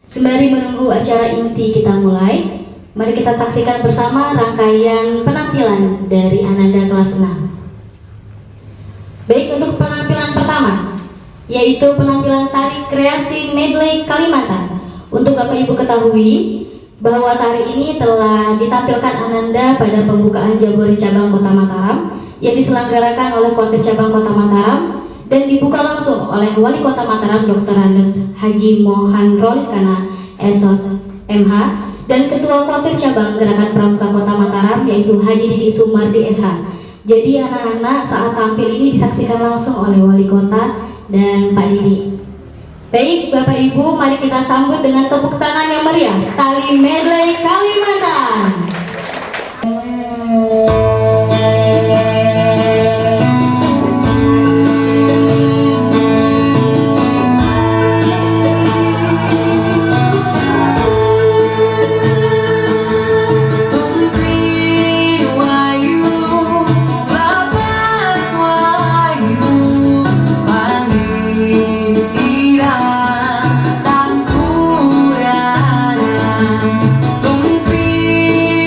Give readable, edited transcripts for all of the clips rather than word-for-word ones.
Sembari menunggu acara inti kita mulai, mari kita saksikan bersama rangkaian penampilan dari Ananda kelas 6. Baik, untuk penampilan pertama, yaitu penampilan tari kreasi medley Kalimantan. Untuk Bapak Ibu ketahui bahwa tari ini telah ditampilkan Ananda pada pembukaan Jambore Cabang Kota Mataram yang diselenggarakan oleh Kuartir Cabang Kota Mataram dan dibuka langsung oleh Wali Kota Mataram Dr. Andes Haji Mohan Roliskana SOS MH dan Ketua Kuartir Cabang Gerakan Pramuka Kota Mataram yaitu Haji Didi Sumardi SH. Jadi anak-anak saat tampil ini disaksikan langsung oleh Wali Kota dan Pak Didi. Baik Bapak Ibu, mari kita sambut dengan tepuk tangan yang meriah Tari Medley Kalimantan. Tumpi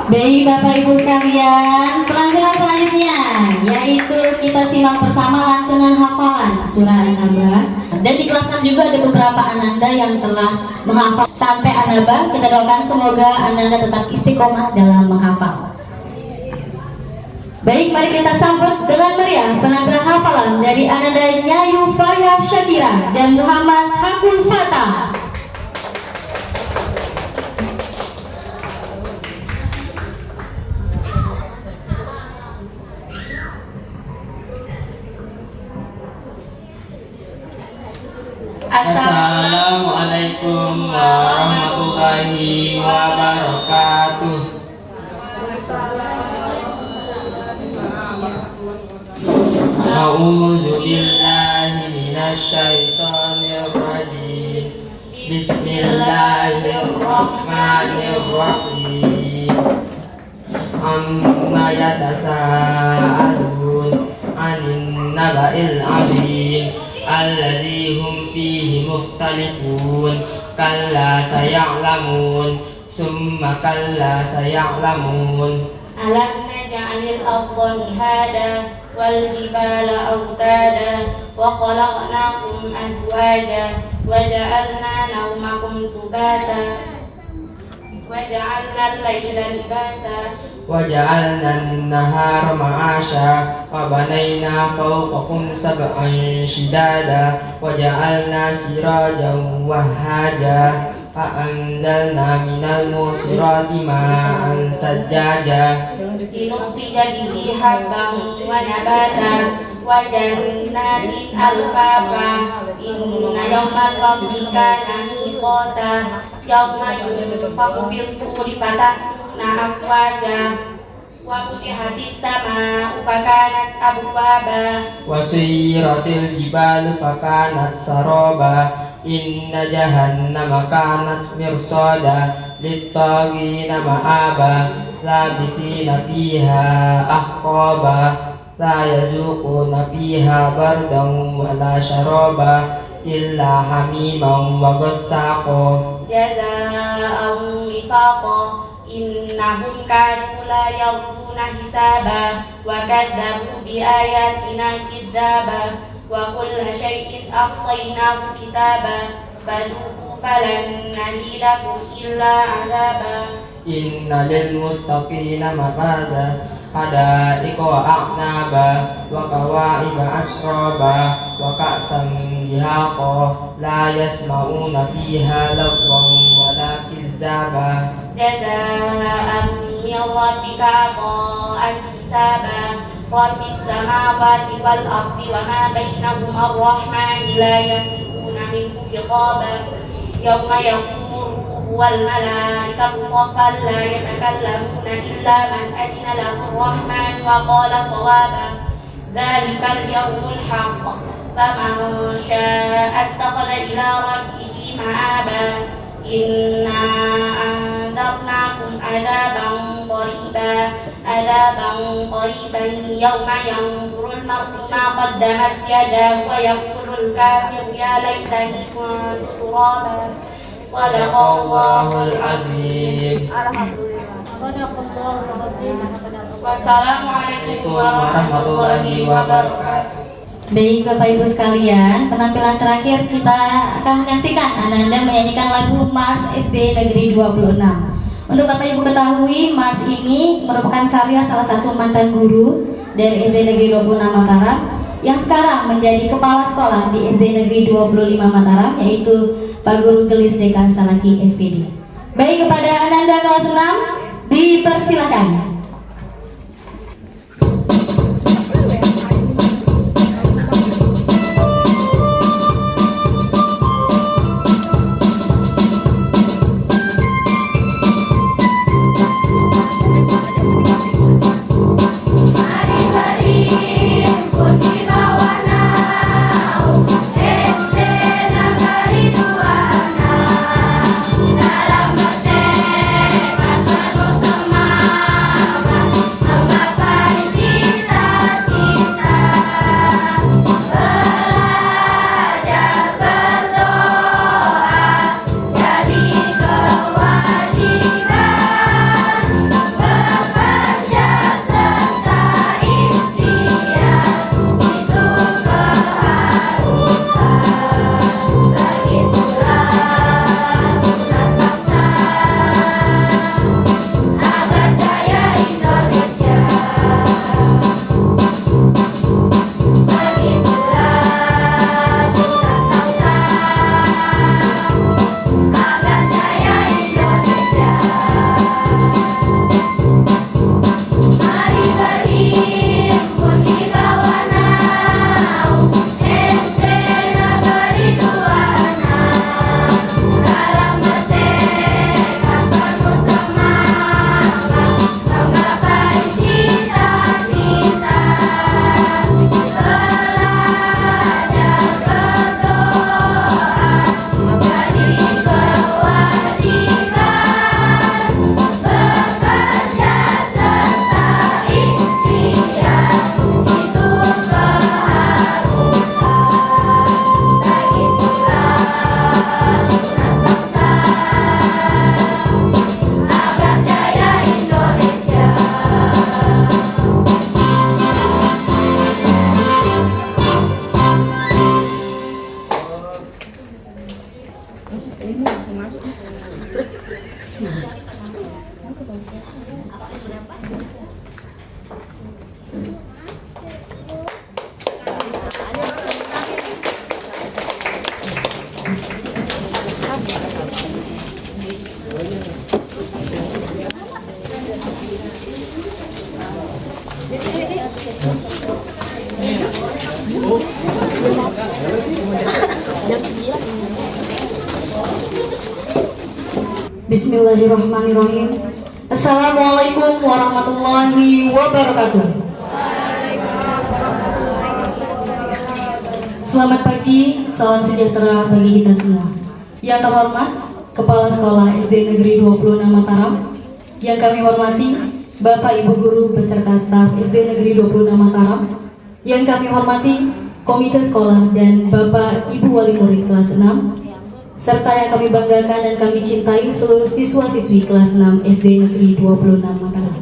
Baik Bapak Ibu sekalian, penampilan selanjutnya yaitu kita simak bersama lantunan hafalan surah An-Naba. Dan di kelas 6 juga ada beberapa ananda yang telah menghafal sampai An-Naba. Kita doakan semoga ananda tetap istiqomah dalam menghafal. Baik, mari kita sambut dengan meriah penampilan hafalan dari ananda Nyayu Faria Syakira dan Muhammad Hakul Fatah. Assalamualaikum warahmatullahi wabarakatuh. A'udzu billahi minasy syaithanir rajim. Bismillahirrahmanirrahim. Amma yatasaalun 'anin naba'il 'azim allazi hum fihi mukhtalifun. Kalla saya'lamun summa kalla saya'lamun. Alam naj'alil arda mihada wal jibala awtada wa khalaqnakum azwaja wa ja'alna nawmakum subata wa ja'alna al-laila libasa وجعلنا النهار معاشا وبنينا فوقكم سبعا شدادا وجعلنا سراجا وهاجا فأنزلنا من المعصرات ماء ثجاجا لنخرج به حبا ونباتا وجنات ألفافا إن يوم الفصل كان ميقاتا يوم ينفخ في الصور فتأتون أفواجا وفتحت السماء فكانت أبوابا وسيرت الجبال فكانت سرابا إن جهنم كانت مرصادا للطاغين مآبا لابثين فيها أحقابا لا يذوقون فيها بردا ولا شرابا إلا حميما وغساقا جزاء وفاقا إنهم كانوا لا يرجون حسابا وكذبوا بآياتنا كذابا وكل شيء أحصيناه كتابا فذوقوا فلن نزيدكم إلا عذابا إن للمتقين مفازا حدائق وأعنابا وكواعب أترابا وكأسا دهاقا لا يسمعون فيها لغوا ولا كذابا جزاء من ربك عطاء حسابا رب السماوات والأرض وما بينهما الرحمن لا يملكون منه خطابا يوم يقوم والملائكة صفا لا يتكلمون إلا من أذن له الرحمن وقال صوابا ذلك اليوم الحق فمن شاء اتخذ إلى ربه مآبا إنا أنذرناكم عذابا قريبا يوم ينظر المرء ما قدمت يداه ويقول الكافر يا ليتني كنت ترابا صدق الله العظيم. Wassalamualaikum warahmatullahi wabarakatuh. Baik Bapak Ibu sekalian, penampilan terakhir kita akan menyaksikan ananda menyanyikan lagu Mars SD Negeri 26. Untuk Bapak Ibu ketahui, Mars ini merupakan karya salah satu mantan guru dari SD Negeri 26 Mataram yang sekarang menjadi kepala sekolah di SD Negeri 25 Mataram, yaitu Pak Guru Gelis Dekan Salaki SPD. Baik, kepada ananda kelas 6 dipersilakan. Dalam praktek, kan bersama Bismillahirrahmanirrahim. Assalamualaikum warahmatullahi wabarakatuh. Selamat pagi, salam sejahtera bagi kita semua. Yang terhormat, Kepala Sekolah SD Negeri 26 Mataram. Yang kami hormati, Bapak Ibu Guru beserta staf SD Negeri 26 Mataram. Yang kami hormati, Komite Sekolah dan Bapak Ibu Wali Murid kelas 6. Serta yang kami banggakan dan kami cintai seluruh siswa-siswi kelas 6 SD Negeri 26 Mataram.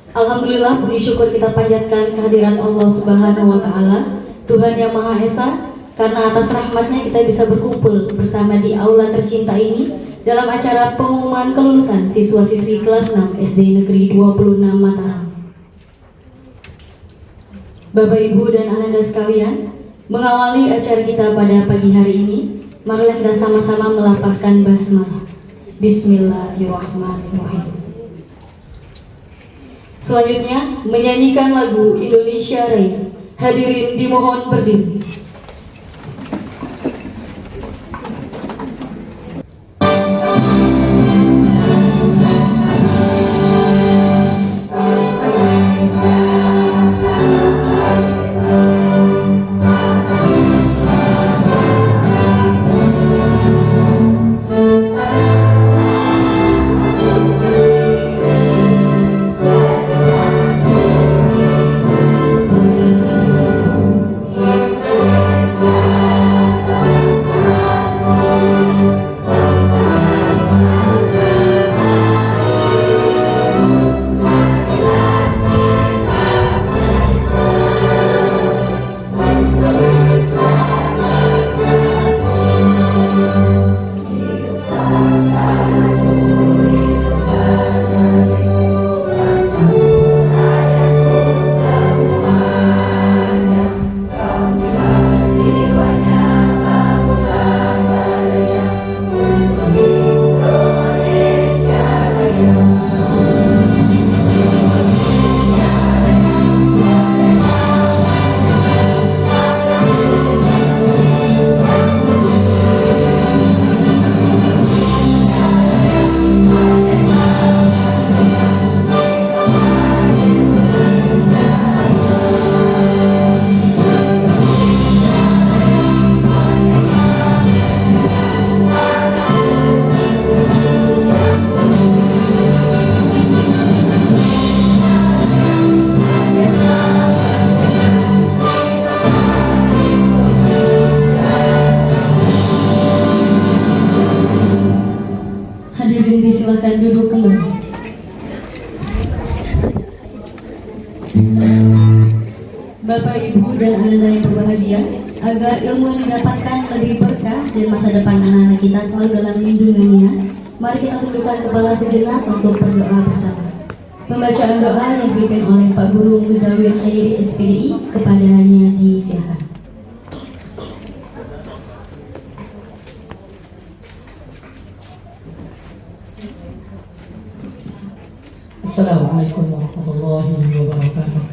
Alhamdulillah, puji syukur kita panjatkan kehadiran Allah Subhanahu wa Ta'ala, Tuhan yang Maha Esa, karena atas rahmatnya kita bisa berkumpul bersama di aula tercinta ini dalam acara pengumuman kelulusan siswa-siswi kelas 6 SD Negeri 26 Mataram. Bapak, Ibu, dan Ananda sekalian, mengawali acara kita pada pagi hari ini, marilah kita sama-sama melafazkan basmalah. Bismillahirrahmanirrahim. Selanjutnya, menyanyikan lagu Indonesia Raya. Hadirin dimohon berdiri. Silakan duduk kembali. Bapak, Ibu, dan Anda yang berbahagia, agar ilmu yang didapatkan lebih berkah dan masa depan anak-anak kita selalu dalam lindungannya, mari kita tundukkan kepala sejenak untuk berdoa bersama. Pembacaan doa yang dipimpin oleh Pak Guru Muzawir Khairi SPDI kepadanya disilakan. Assalamualaikum warahmatullahi wabarakatuh.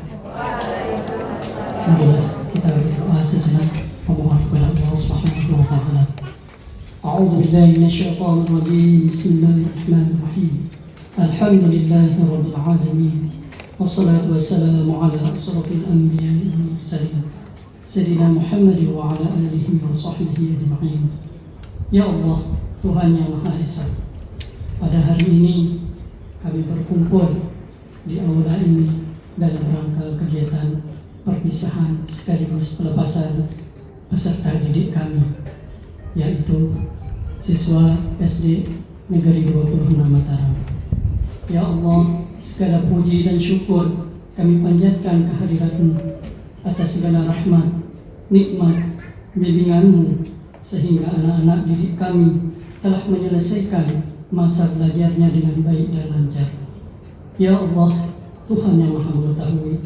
Alhamdulillah, kita berdoa sejenak memohon kepada Allah Subhanahu wa Ta'ala. A'udzubillahi minasyaitonir rajim. Bismillahirrahmanirrahim. Alhamdulillahi rabbil alamin. Wassalatu wassalamu ala asrofil anbiya'i wal mursalin Sayyidina Muhammad wa ala alihi wa sahbihi ajma'in. Ya Allah, Tuhan yang Maha Esa, pada hari ini kami berkumpul di aula ini dalam rangka kegiatan perpisahan sekaligus pelepasan peserta didik kami, yaitu siswa SD Negeri 26 Mataram. Ya Allah, segala puji dan syukur kami panjatkan kehadirat-Mu atas segala rahmat, nikmat, bimbingan-Mu, sehingga anak-anak didik kami telah menyelesaikan masa belajarnya dengan baik dan lancar. Ya Allah, Tuhan yang Maha Mengetahui,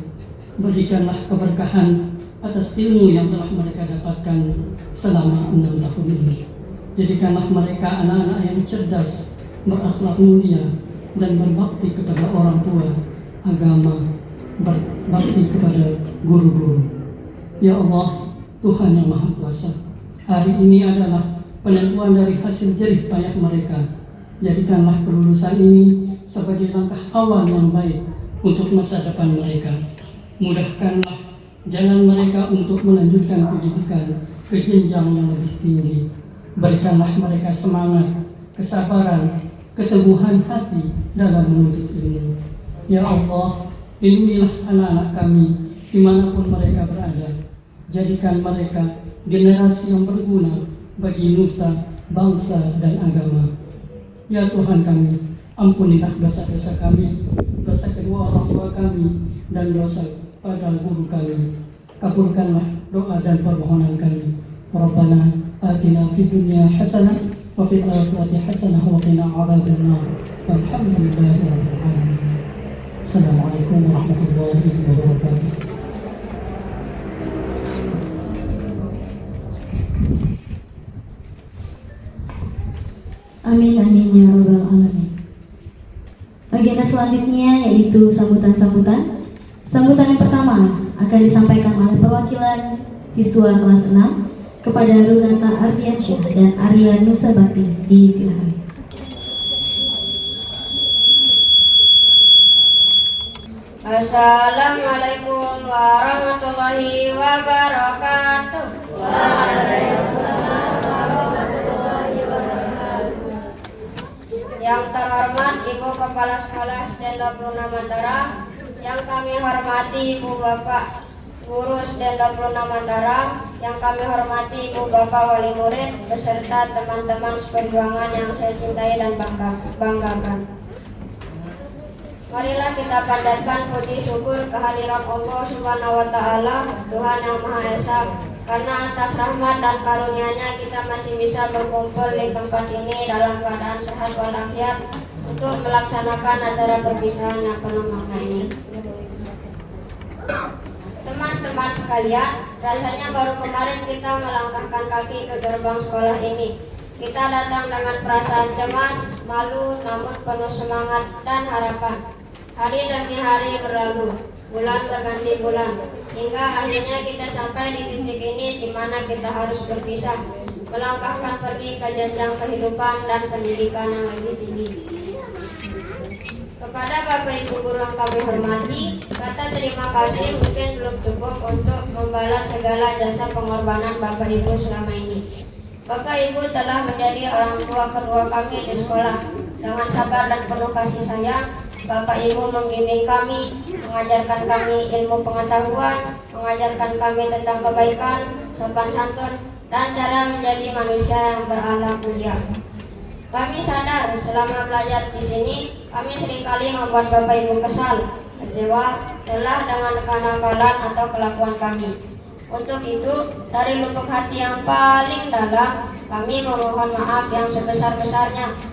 berikanlah keberkahan atas ilmu yang telah mereka dapatkan selama 6 tahun ini. Jadikanlah mereka anak-anak yang cerdas, berakhlak mulia, dan berbakti kepada orang tua, agama, berbakti kepada guru-guru. Ya Allah, Tuhan yang Maha Kuasa, hari ini adalah penentuan dari hasil jerih payah mereka. Jadikanlah kelulusan ini sebagai langkah awal yang baik untuk masa depan mereka. Mudahkanlah jalan mereka untuk melanjutkan pendidikan ke jenjang yang lebih tinggi. Berikanlah mereka semangat, kesabaran, keteguhan hati dalam menuntut ilmu. Ya Allah, lindungilah anak-anak kami dimanapun mereka berada. Jadikan mereka generasi yang berguna bagi nusa, bangsa, dan agama. Ya Tuhan kami, ampunilah dosa-dosa kami, dosa kedua orang tua kami, dan dosa pada guru kami. Kabulkanlah doa dan permohonan kami. Rabbana atina fid dunya hasanah wa fil akhirati hasanah wa qina adzabannar. Walhamdulillahirabbil alamin. Assalamualaikum warahmatullahi wabarakatuh. Amin amin ya rabbal alamin. Agenda selanjutnya yaitu sambutan-sambutan. Sambutan yang pertama akan disampaikan oleh perwakilan siswa kelas 6 kepada Runata Ardiansyah dan Arya Nusabakti. Disilakan. Assalamualaikum warahmatullahi wabarakatuh. Yang terhormat Ibu Kepala Sekolah SDN 26 Mataram, yang kami hormati Ibu Bapak Guru SDN 26 Mataram, yang kami hormati Ibu Bapak Wali Murid beserta teman-teman seperjuangan yang saya cintai dan banggakan. Marilah kita panjatkan puji syukur kehadiran Allah Subhanahu wa Ta'ala, Tuhan yang Maha Esa, karena atas rahmat dan karunia-Nya kita masih bisa berkumpul di tempat ini dalam keadaan sehat walafiat untuk melaksanakan acara perpisahan yang penuh makna ini. Teman-teman sekalian, rasanya baru kemarin kita melangkahkan kaki ke gerbang sekolah ini. Kita datang dengan perasaan cemas, malu, namun penuh semangat dan harapan. Hari demi hari berlalu, bulan berganti bulan, hingga akhirnya kita sampai di titik ini di mana kita harus berpisah, melangkahkan pergi ke jenjang kehidupan dan pendidikan yang lebih tinggi. Kepada Bapak Ibu Guru yang kami hormati, kata terima kasih mungkin belum cukup untuk membalas segala jasa pengorbanan Bapak Ibu selama ini. Bapak Ibu telah menjadi orang tua kedua kami di sekolah. Dengan sabar dan penuh kasih sayang, Bapak Ibu membimbing kami, mengajarkan kami ilmu pengetahuan, mengajarkan kami tentang kebaikan, sopan santun, dan cara menjadi manusia yang berakhlak mulia. Kami sadar selama belajar di sini, kami seringkali membuat Bapak Ibu kesal, kecewa, lelah dengan kenakalan atau kelakuan kami. Untuk itu, dari lubuk hati yang paling dalam, kami memohon maaf yang sebesar-besarnya.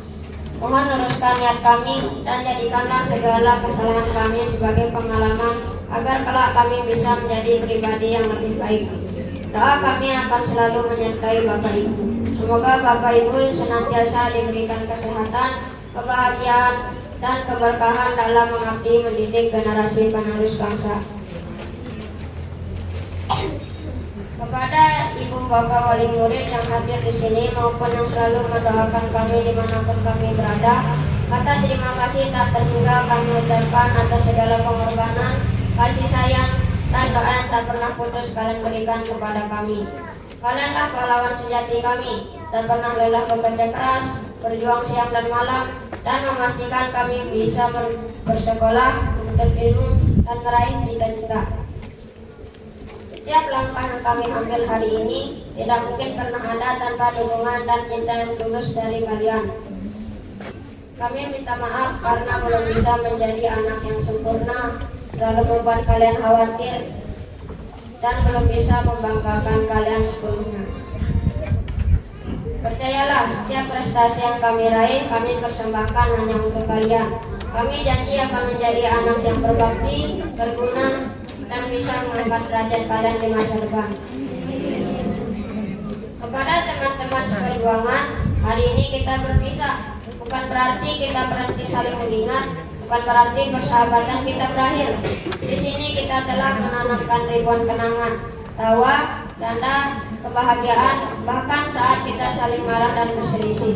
Mohon luruskan niat kami dan jadikanlah segala kesalahan kami sebagai pengalaman agar kelak kami bisa menjadi pribadi yang lebih baik. Doa kami akan selalu menyertai Bapak Ibu. Semoga Bapak Ibu senantiasa diberikan kesehatan, kebahagiaan, dan keberkahan dalam mengabdi mendidik generasi penerus bangsa. Kepada Ibu Bapak Wali Murid yang hadir di sini maupun yang selalu mendoakan kami dimanapun kami berada, kata terima kasih tak terhingga kami ucapkan atas segala pengorbanan, kasih sayang, dan doa yang tak pernah putus kalian berikan kepada kami. Kalianlah pahlawan sejati kami, tak pernah lelah bekerja keras, berjuang siang dan malam, dan memastikan kami bisa bersekolah, menuntut ilmu, dan meraih cita-cita. Setiap langkah yang kami ambil hari ini tidak mungkin pernah ada tanpa dukungan dan cinta yang tulus dari kalian. Kami minta maaf karena belum bisa menjadi anak yang sempurna, selalu membuat kalian khawatir, dan belum bisa membanggakan kalian sepenuhnya. Percayalah, setiap prestasi yang kami raih, kami persembahkan hanya untuk kalian. Kami janji akan menjadi anak yang berbakti, berguna, dan bisa mengangkat derajat kalian di masa depan. Kepada teman-teman seperjuangan, hari ini kita berpisah. Bukan berarti kita berhenti saling mengingat, bukan berarti persahabatan kita berakhir. Di sini kita telah menanamkan ribuan kenangan, tawa, canda, kebahagiaan, bahkan saat kita saling marah dan berselisih.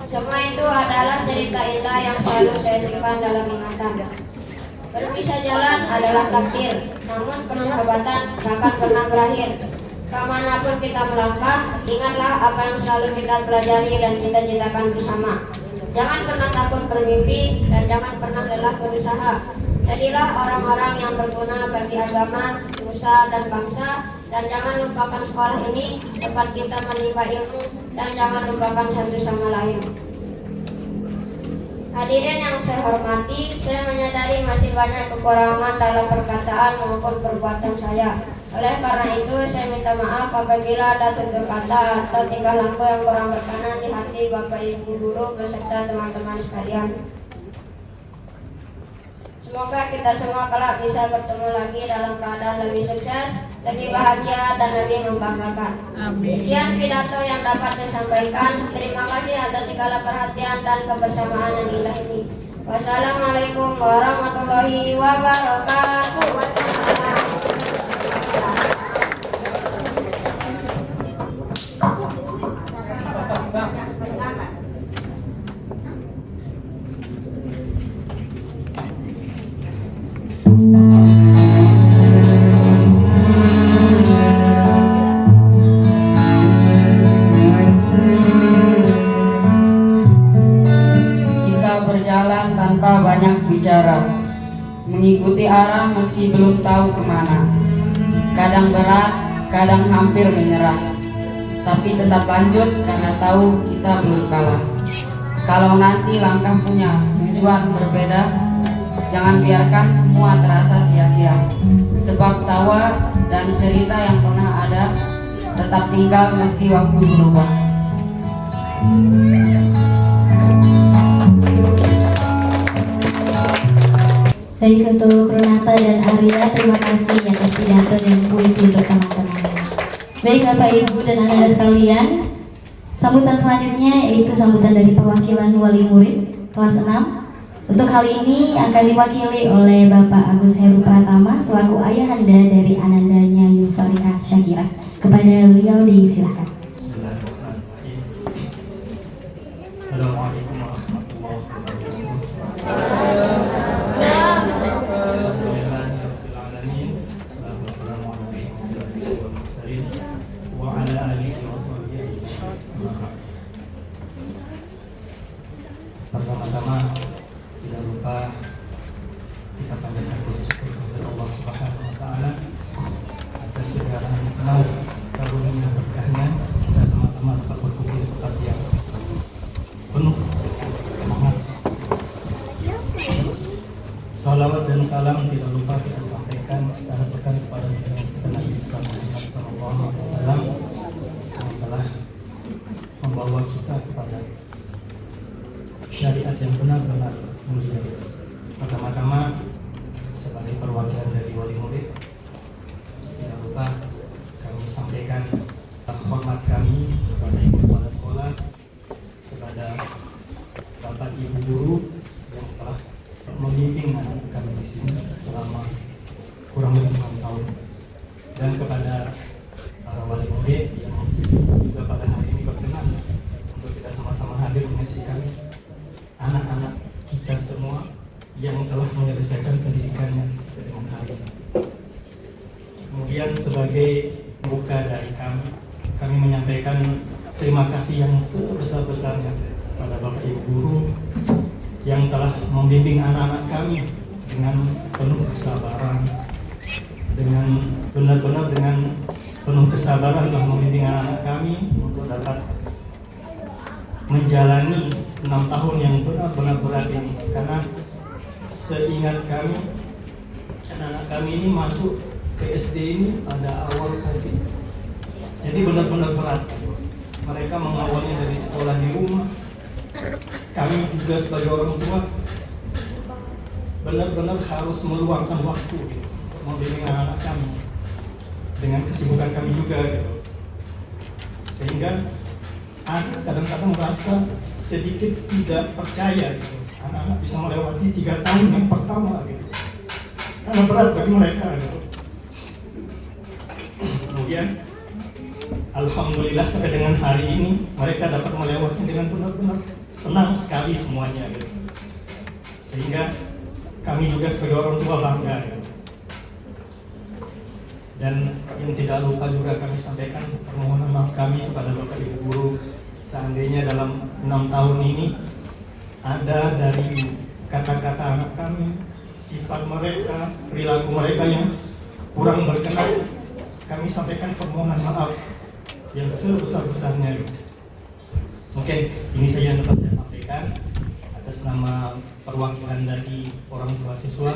Semua itu adalah cerita indah yang selalu saya simpan dalam ingatan. Berpisah jalan adalah takdir, namun persahabatan takkan pernah berakhir. Kemanapun kita melangkah, ingatlah apa yang selalu kita pelajari dan cita-citakan bersama. Jangan pernah takut bermimpi dan jangan pernah lelah berusaha. Jadilah orang-orang yang berguna bagi agama, nusa, dan bangsa. Dan jangan lupakan sekolah ini tempat kita menimba ilmu, dan jangan lupakan satu sama lain. Hadirin yang saya hormati, saya menyadari masih banyak kekurangan dalam perkataan maupun perbuatan saya. Oleh karena itu, saya minta maaf apabila ada tutur kata atau tingkah laku yang kurang berkenan di hati Bapak Ibu guru beserta teman-teman sekalian. Semoga kita semua kelak bisa bertemu lagi dalam keadaan lebih sukses, lebih bahagia, dan lebih membanggakan. Amin. Sekian pidato yang dapat saya sampaikan. Terima kasih atas segala perhatian dan kebersamaan yang indah ini. Wassalamualaikum warahmatullahi wabarakatuh. Berjalan tanpa banyak bicara, mengikuti arah meski belum tahu kemana. Kadang berat, kadang hampir menyerah, tapi tetap lanjut karena tahu kita belum kalah. Kalau nanti langkah punya tujuan berbeda, jangan biarkan semua terasa sia-sia. Sebab tawa dan cerita yang pernah ada tetap tinggal meski waktu berubah. Baik, untuk Renata dan Arya, terima kasih atas pidato dan puisi untuk teman-teman. Baik Bapak Ibu dan anak-anak sekalian, sambutan selanjutnya yaitu sambutan dari perwakilan wali murid kelas 6. Untuk kali ini akan diwakili oleh Bapak Agus Heru Pratama selaku ayahanda dari Anandanya Yufariha Syakira. Kepada beliau disilakan. Bismillahirrahmanirrahim. Assalamualaikum warahmatullahi wabarakatuh. Pertama-tama tidak lupa kita panjatkan puji syukur kepada Allah Subhanahu wa taala atas segala nikmat karunia berkahnya. Kita sama-sama dapat berkumpul di tempat yang penuh semangat. Salawat dan salam tidak lupa kita sampaikan, kita haturkan kepada kita Nabi Muhammad SAW yang telah membawa kita kepada syariat yang benar-benar mulia. Pertama-tama sebagai perwakilan dari wali murid, tidak lupa kami sampaikan hormat kami kepada ibu kepala sekolah, kepada bapak ibu guru yang telah membimbing anak kami di sini selama kurang lebih 6 tahun, dan kepada para wali murid yang juga pada hari ini berkenan untuk kita sama-sama hadir menyaksikan anak-anak kita semua yang telah menyelesaikan pendidikannya dengan hari ini. Kemudian sebagai pembuka dari kami menyampaikan terima kasih yang sebesar-besarnya pada Bapak Ibu guru yang telah membimbing anak-anak kami dengan penuh kesabaran, dengan benar-benar dengan penuh kesabaran telah membimbing anak-anak kami untuk dapat menjalani 6 tahun yang benar-benar berat ini. Karena seingat kami, anak-anak kami ini masuk ke SD ini pada awal COVID, jadi benar-benar berat. mereka mengawalnya dari sekolah di rumah. Kami juga sebagai orang tua benar-benar harus meluangkan waktu gitu, untuk membimbing anak-anak kami dengan kesibukan kami juga gitu. Sehingga anak kadang-kadang merasa sedikit tidak percaya gitu, anak-anak bisa melewati 3 tahun yang pertama gitu, karena berat bagi mereka gitu. Kemudian alhamdulillah sampai dengan hari ini mereka dapat melewati dengan benar-benar senang sekali semuanya gitu. Sehingga kami juga sebagai orang tua bangga gitu. Dan yang tidak lupa juga kami sampaikan permohonan maaf kami kepada Bapak Ibu guru, seandainya dalam 6 tahun ini ada dari kata-kata anak kami, sifat mereka, perilaku mereka yang kurang berkenan, kami sampaikan permohonan maaf yang sebesar-besarnya. Mungkin ini saja yang dapat saya sampaikan atas nama perwakilan dari orang tua siswa.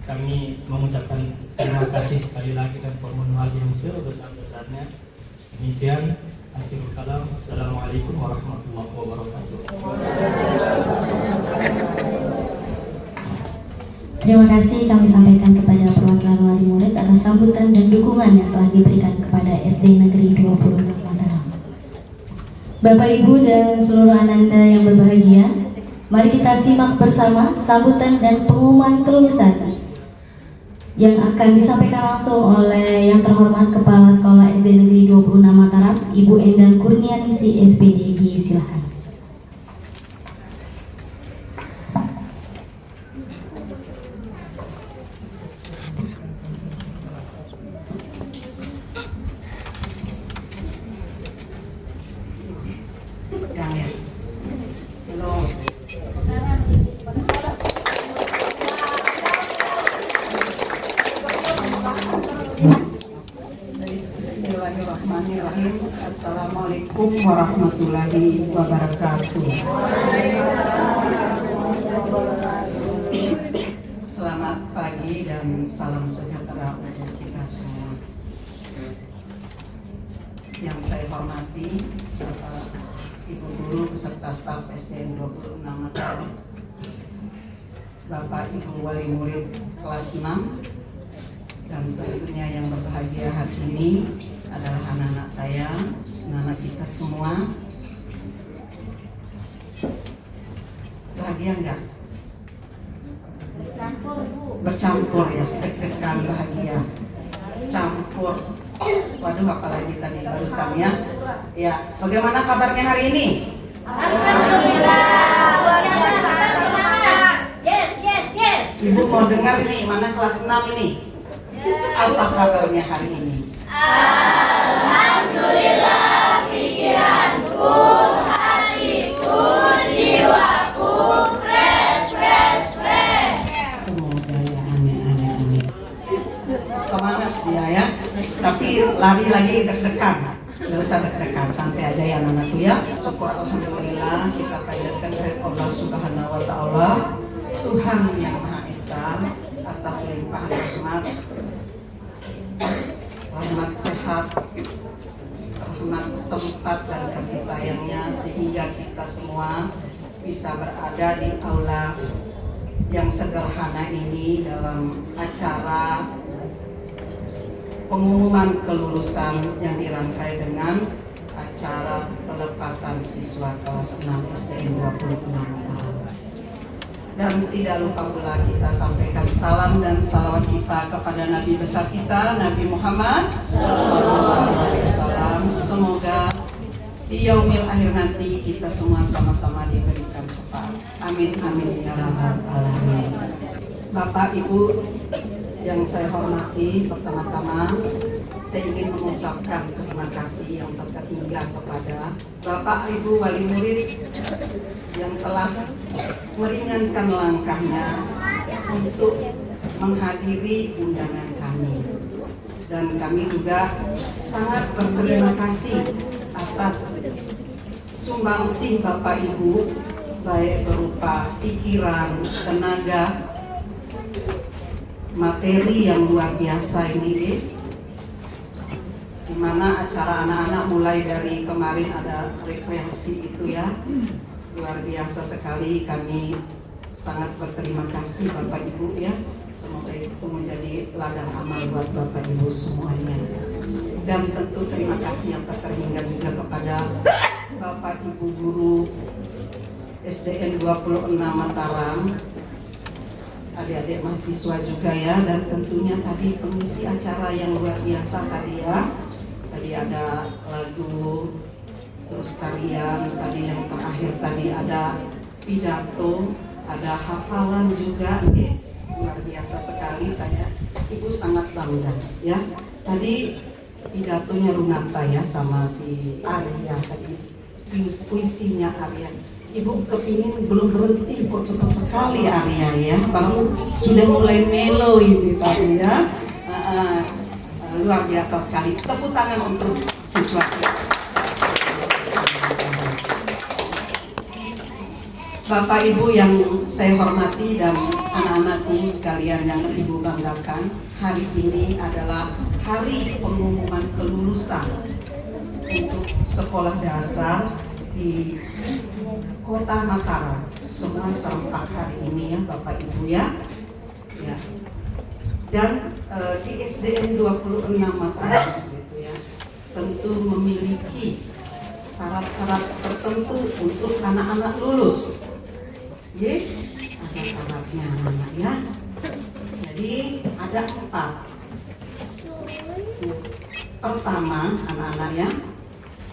Kami mengucapkan terima kasih sekali lagi dan permohonan maaf yang sebesar-besarnya. Demikian akhirul kalam. Assalamualaikum warahmatullahi wabarakatuh. Terima kasih kami sampaikan kepada perwakilan wali murid atas sambutan dan dukungan yang telah diberikan kepada SD Negeri 26 Mataram. Bapak, Ibu, dan seluruh ananda yang berbahagia, mari kita simak bersama sambutan dan pengumuman kelulusan yang akan disampaikan langsung oleh yang terhormat Kepala Sekolah SD Negeri 26 Mataram, Ibu Endang Kurnianingsih SPDG. Silakan. Bismillahirrahmanirrahim. Assalamualaikum warahmatullahi wabarakatuh. Selamat pagi dan salam sejahtera untuk kita semua. Yang saya hormati Bapak Ibu guru beserta staf SDN 26 Mataram, Bapak Ibu wali murid kelas 6, dan tentunya yang berbahagia hari ini adalah anak-anak saya, anak-anak kita semua. Bahagia enggak? Bercampur ya, deg-degan bahagia. Campur. Waduh, apalagi tadi barusan ya. Ya, bagaimana kabarnya hari ini? Alhamdulillah. Yes. Ibu mau dengar nih, mana kelas 6 ini? Apa kabarnya hari ini? Alhamdulillah, pikiranku, hatiku, jiwaku fresh. Semoga ya, amin. Semangat dia ya. Tapi lari lagi deg-degan. Gak usah deg-degan, santai aja ya anak-anakku ya. Syukur alhamdulillah kita panjatkan kepada Allah Subhanahu wa taala, Tuhan yang Maha Esa, atas limpahan rahmat sehat, rahmat sempat dan kasih sayangnya, sehingga kita semua bisa berada di aula yang sederhana ini dalam acara pengumuman kelulusan yang dirangkai dengan acara pelepasan siswa kelas 6 SDN 26 Mataram. Dan tidak lupa pula kita sampaikan salam dan salawat kita kepada Nabi besar kita, Nabi Muhammad SAW. Semoga di yaumil akhir nanti kita semua sama-sama diberikan syafaat. Amin ya rabbal alamin. Bapak Ibu yang saya hormati, pertama-tama saya ingin mengucapkan terima kasih yang terhingga kepada Bapak Ibu wali murid yang telah meringankan langkahnya untuk menghadiri undangan kami. Dan kami juga sangat berterima kasih atas sumbangsih Bapak Ibu, baik berupa pikiran, tenaga, materi yang luar biasa ini di mana acara anak-anak mulai dari kemarin ada rekreasi itu ya, luar biasa sekali. Kami sangat berterima kasih Bapak Ibu ya, semoga itu menjadi ladang amal buat Bapak Ibu semuanya. Dan tentu terima kasih yang tak terhingga juga kepada Bapak Ibu guru SDN 26 Mataram, adik-adik mahasiswa juga ya, dan tentunya tadi pengisi acara yang luar biasa tadi ya. Tadi ada lagu, terus tarian, tadi yang terakhir tadi ada pidato, ada hafalan juga, luar biasa sekali. Saya, Ibu sangat bangga ya. Tadi pidatonya Runata ya sama si Arya tadi, puisinya Arya. Ibu kepingin belum berhenti kok, cepat sekali Arya ya, baru sudah mulai melo ini tadi ya. Luar biasa sekali. Tepuk tangan untuk siswa kita. Bapak Ibu yang saya hormati dan anak-anakku sekalian yang Ibu banggakan, hari ini adalah hari pengumuman kelulusan untuk sekolah dasar di Kota Mataram. Semua serempak hari ini ya Bapak Ibu ya. Dan di SDN 26 Mataram gitu ya, tentu memiliki syarat-syarat tertentu untuk anak-anak lulus. Ada syaratnya anak-anak ya. Jadi ada 4. Pertama anak-anak ya,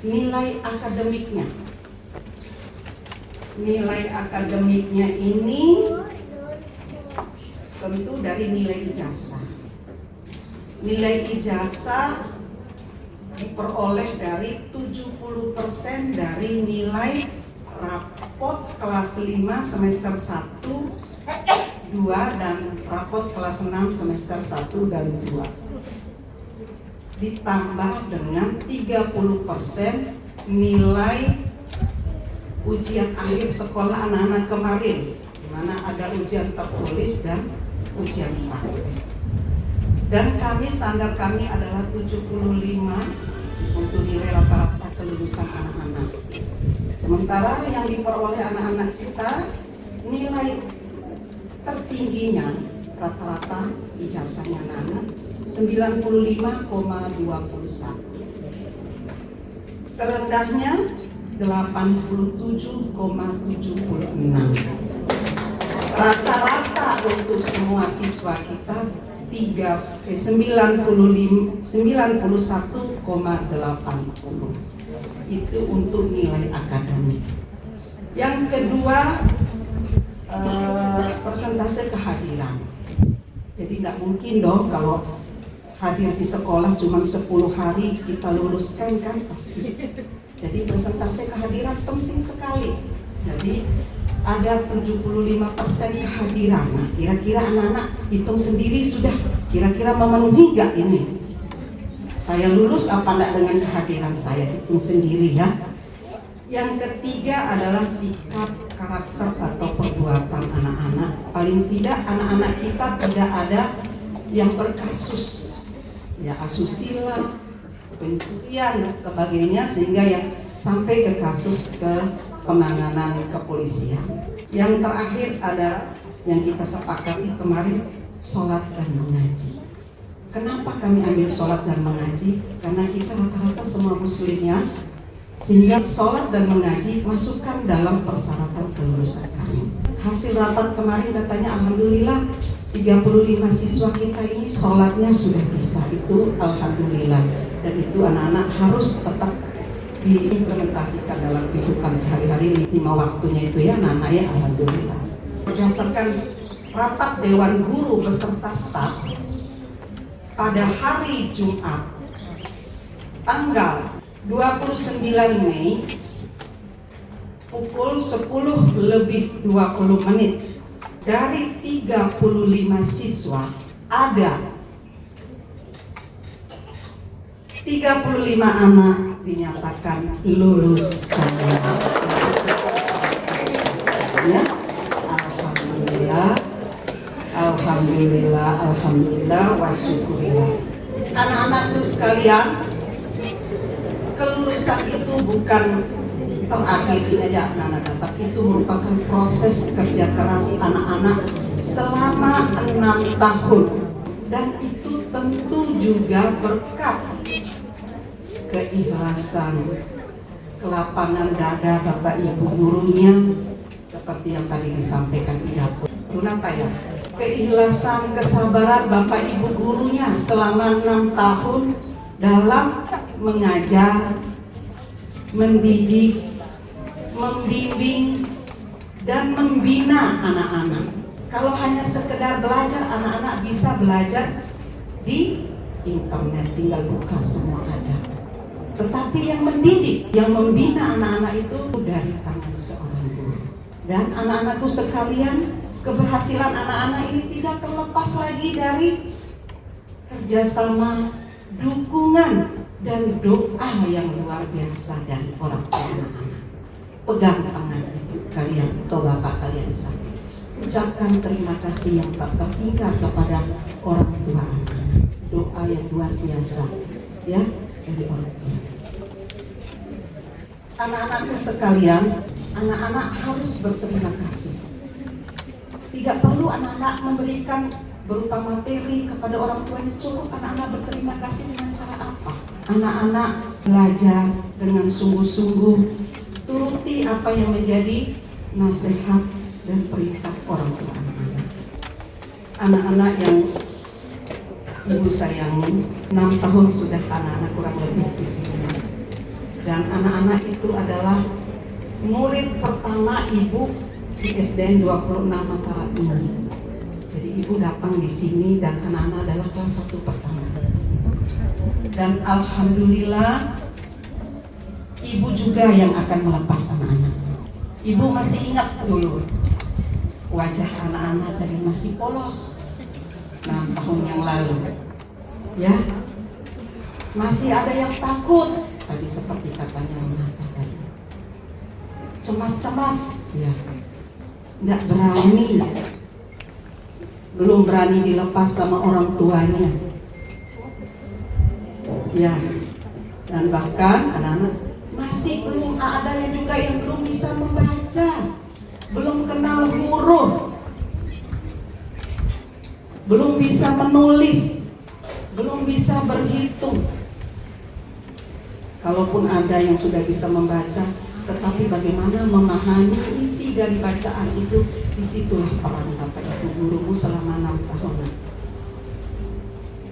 nilai akademiknya. Nilai akademiknya ini tentu dari nilai ijazah. Nilai ijazah diperoleh dari 70% dari nilai rapot kelas 5 semester 1, 2 dan rapot kelas 6 semester 1 dan 2. Ditambah dengan 30% nilai ujian akhir sekolah anak-anak kemarin, di mana ada ujian tertulis dan ujian praktik. Dan standar kami adalah 75 untuk nilai rata-rata kelulusan anak-anak. Sementara yang diperoleh anak-anak kita, nilai tertingginya rata-rata ijazahnya anak-anak 95,21. Terendahnya 87,76. Rata-rata untuk semua siswa kita 91,80. Itu untuk nilai akademik. Yang kedua, persentase kehadiran. Jadi tidak mungkin dong kalau hadir di sekolah cuma 10 hari kita luluskan kan pasti. Jadi persentase kehadiran penting sekali. Jadi ada 75% kehadiran. Nah, kira-kira anak-anak hitung sendiri sudah kira-kira memenuhi nggak ini? Saya lulus apa enggak dengan kehadiran saya? Hitung sendiri ya. Yang ketiga adalah sikap, karakter atau perbuatan anak-anak. Paling tidak anak-anak kita tidak ada yang berkasus, ya asusila, pencurian dan sebagainya, sehingga yang sampai ke kasus ke penanganan kepolisian. Yang terakhir ada yang kita sepakati kemarin, sholat dan mengaji. Kenapa kami ambil sholat dan mengaji? Karena kita rata-rata semua muslimnya, sehingga sholat dan mengaji masukkan dalam persyaratan kelulusan kami. Hasil rapat kemarin katanya alhamdulillah 35 siswa kita ini sholatnya sudah bisa. Itu alhamdulillah. Dan itu anak-anak harus tetap diimplementasikan dalam kehidupan sehari-hari 5 waktunya itu ya anak-anak ya, alhamdulillah. Berdasarkan rapat Dewan Guru beserta staf pada hari Jumat tanggal 29 Mei pukul 10:20 dari 35 siswa ada 35 anak dinyatakan lulus. Ya, alhamdulillah, wa syukurillah. Anak-anakku sekalian, lulusan itu bukan terakhir ini aja anak-anak dapat, itu merupakan proses kerja keras anak-anak selama 6 tahun, dan itu tentu juga berkat keikhlasan, kelapangan dada Bapak Ibu gurunya seperti yang tadi disampaikan di dapur. Lunata ya, keikhlasan, kesabaran Bapak Ibu gurunya selama 6 tahun dalam mengajar, mendidik, membimbing, dan membina anak-anak. Kalau hanya sekedar belajar, anak-anak bisa belajar di internet, tinggal buka semua ada. Tetapi yang mendidik, yang membina anak-anak itu dari tangan seorang guru. Dan anak-anakku sekalian, keberhasilan anak-anak ini tidak terlepas lagi dari kerjasama, dukungan, dan doa yang luar biasa dari orang tua anak-anak. Pegang tangan ibu kalian atau bapak kalian di sana. Ucapkan terima kasih yang tak terhingga kepada orang tua anak-anak. Doa yang luar biasa ya dari orang tua. Anak-anakku sekalian, anak-anak harus berterima kasih. Tidak perlu anak-anak memberikan berupa materi kepada orang tuanya, cukup anak-anak berterima kasih dengan cara apa? Anak-anak belajar dengan sungguh-sungguh, turuti apa yang menjadi nasihat dan perintah orang tua anak-anak. Anak-anak yang ibu sayangi, 6 tahun sudah anak-anak kurang lebih di sini. Dan anak-anak itu adalah murid pertama ibu di SDN 26 Mataram ini. Jadi ibu datang di sini dan anak-anak adalah kelas 1 pertama. Dan alhamdulillah ibu juga yang akan melepas anak-anak. Ibu masih ingat dulu wajah anak-anak dari masih polos 6 tahun yang lalu. Ya, masih ada yang takut. Tadi seperti katanya mengatakan cemas-cemas, ya, nggak berani, belum berani dilepas sama orang tuanya, ya, dan bahkan anak-anak masih belum ada yang juga yang belum bisa membaca, belum kenal huruf, belum bisa menulis, belum bisa berhitung. Kalaupun ada yang sudah bisa membaca, tetapi bagaimana memahami isi dari bacaan itu, disitulah peran Bapak Ibu gurumu selama 6 tahun.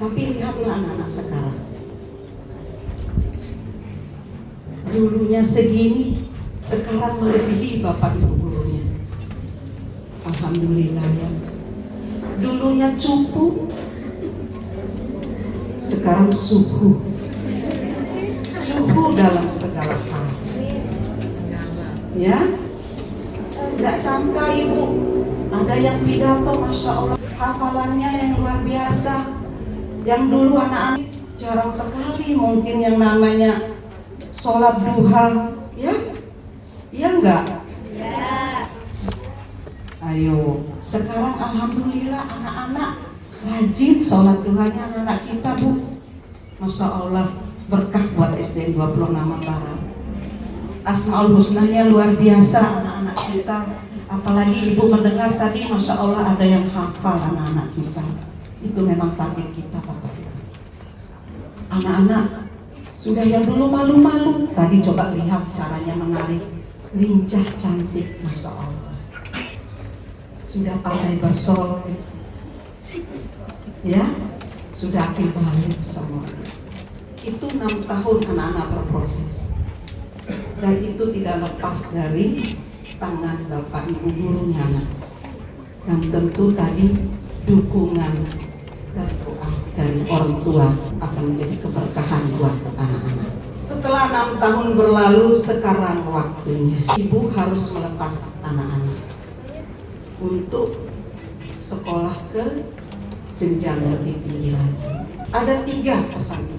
Tapi lihatlah anak-anak sekarang. Dulunya segini, sekarang melebihi Bapak Ibu gurunya. Alhamdulillah ya. Dulunya cupu, sekarang suhu. Suhu dalam segala hal. Ya, nggak sangka ibu ada yang pidato, masya Allah, hafalannya yang luar biasa. Yang dulu anak-anak jarang sekali mungkin yang namanya sholat duha, ya, iya nggak? Ya. Ayo, sekarang alhamdulillah anak-anak rajin sholat duhanya anak kita bu, masya Allah. Berkah buat SDN 26 Mataram. Asmaul Husnanya luar biasa anak-anak kita. Apalagi ibu mendengar tadi, masya Allah ada yang hafal anak-anak kita. Itu memang target kita Bapak Ibu. Anak-anak sudah yang dulu malu-malu, tadi coba lihat caranya mengalir, lincah cantik, masya Allah. Sudah pandai bersolek, ya, sudah akil balik semua. Itu 6 tahun anak-anak berproses, dan itu tidak lepas dari tangan Bapak Ibu gurunya anak. Dan tentu tadi dukungan dan doa dari orang tua akan menjadi keberkahan buat anak-anak. Setelah 6 tahun berlalu, sekarang waktunya ibu harus melepas anak-anak untuk sekolah ke jenjang lebih tinggi lagi. Ada 3 pesan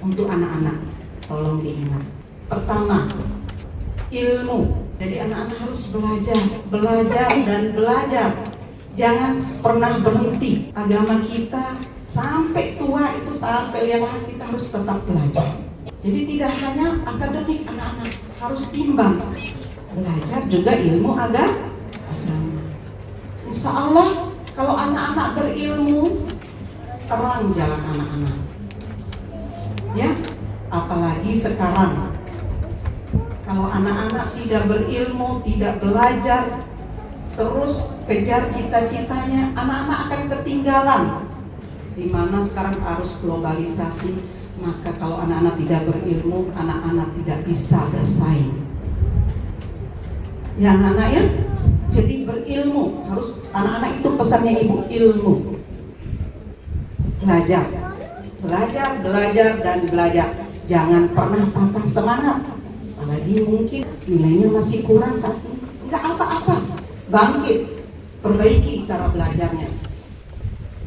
untuk anak-anak, tolong diingat. Pertama, ilmu. Jadi anak-anak harus belajar dan belajar. Jangan pernah berhenti. Agama kita sampai tua itu, sampai yang lain kita harus tetap belajar. Jadi tidak hanya akademik, anak-anak harus timbang, belajar juga ilmu agama. Insya Allah kalau anak-anak berilmu, terang jalan anak-anak. Ya, apalagi sekarang kalau anak-anak tidak berilmu, tidak belajar, terus kejar cita-citanya, anak-anak akan ketinggalan. Di mana sekarang arus globalisasi, maka kalau anak-anak tidak berilmu, anak-anak tidak bisa bersaing. Ya anak-anak ya, jadi berilmu, harus anak-anak itu pesannya ibu, ilmu. Belajar, belajar, belajar, dan belajar. Jangan pernah patah semangat. Apalagi mungkin nilainya masih kurang saat ini. Enggak apa-apa, bangkit, perbaiki cara belajarnya.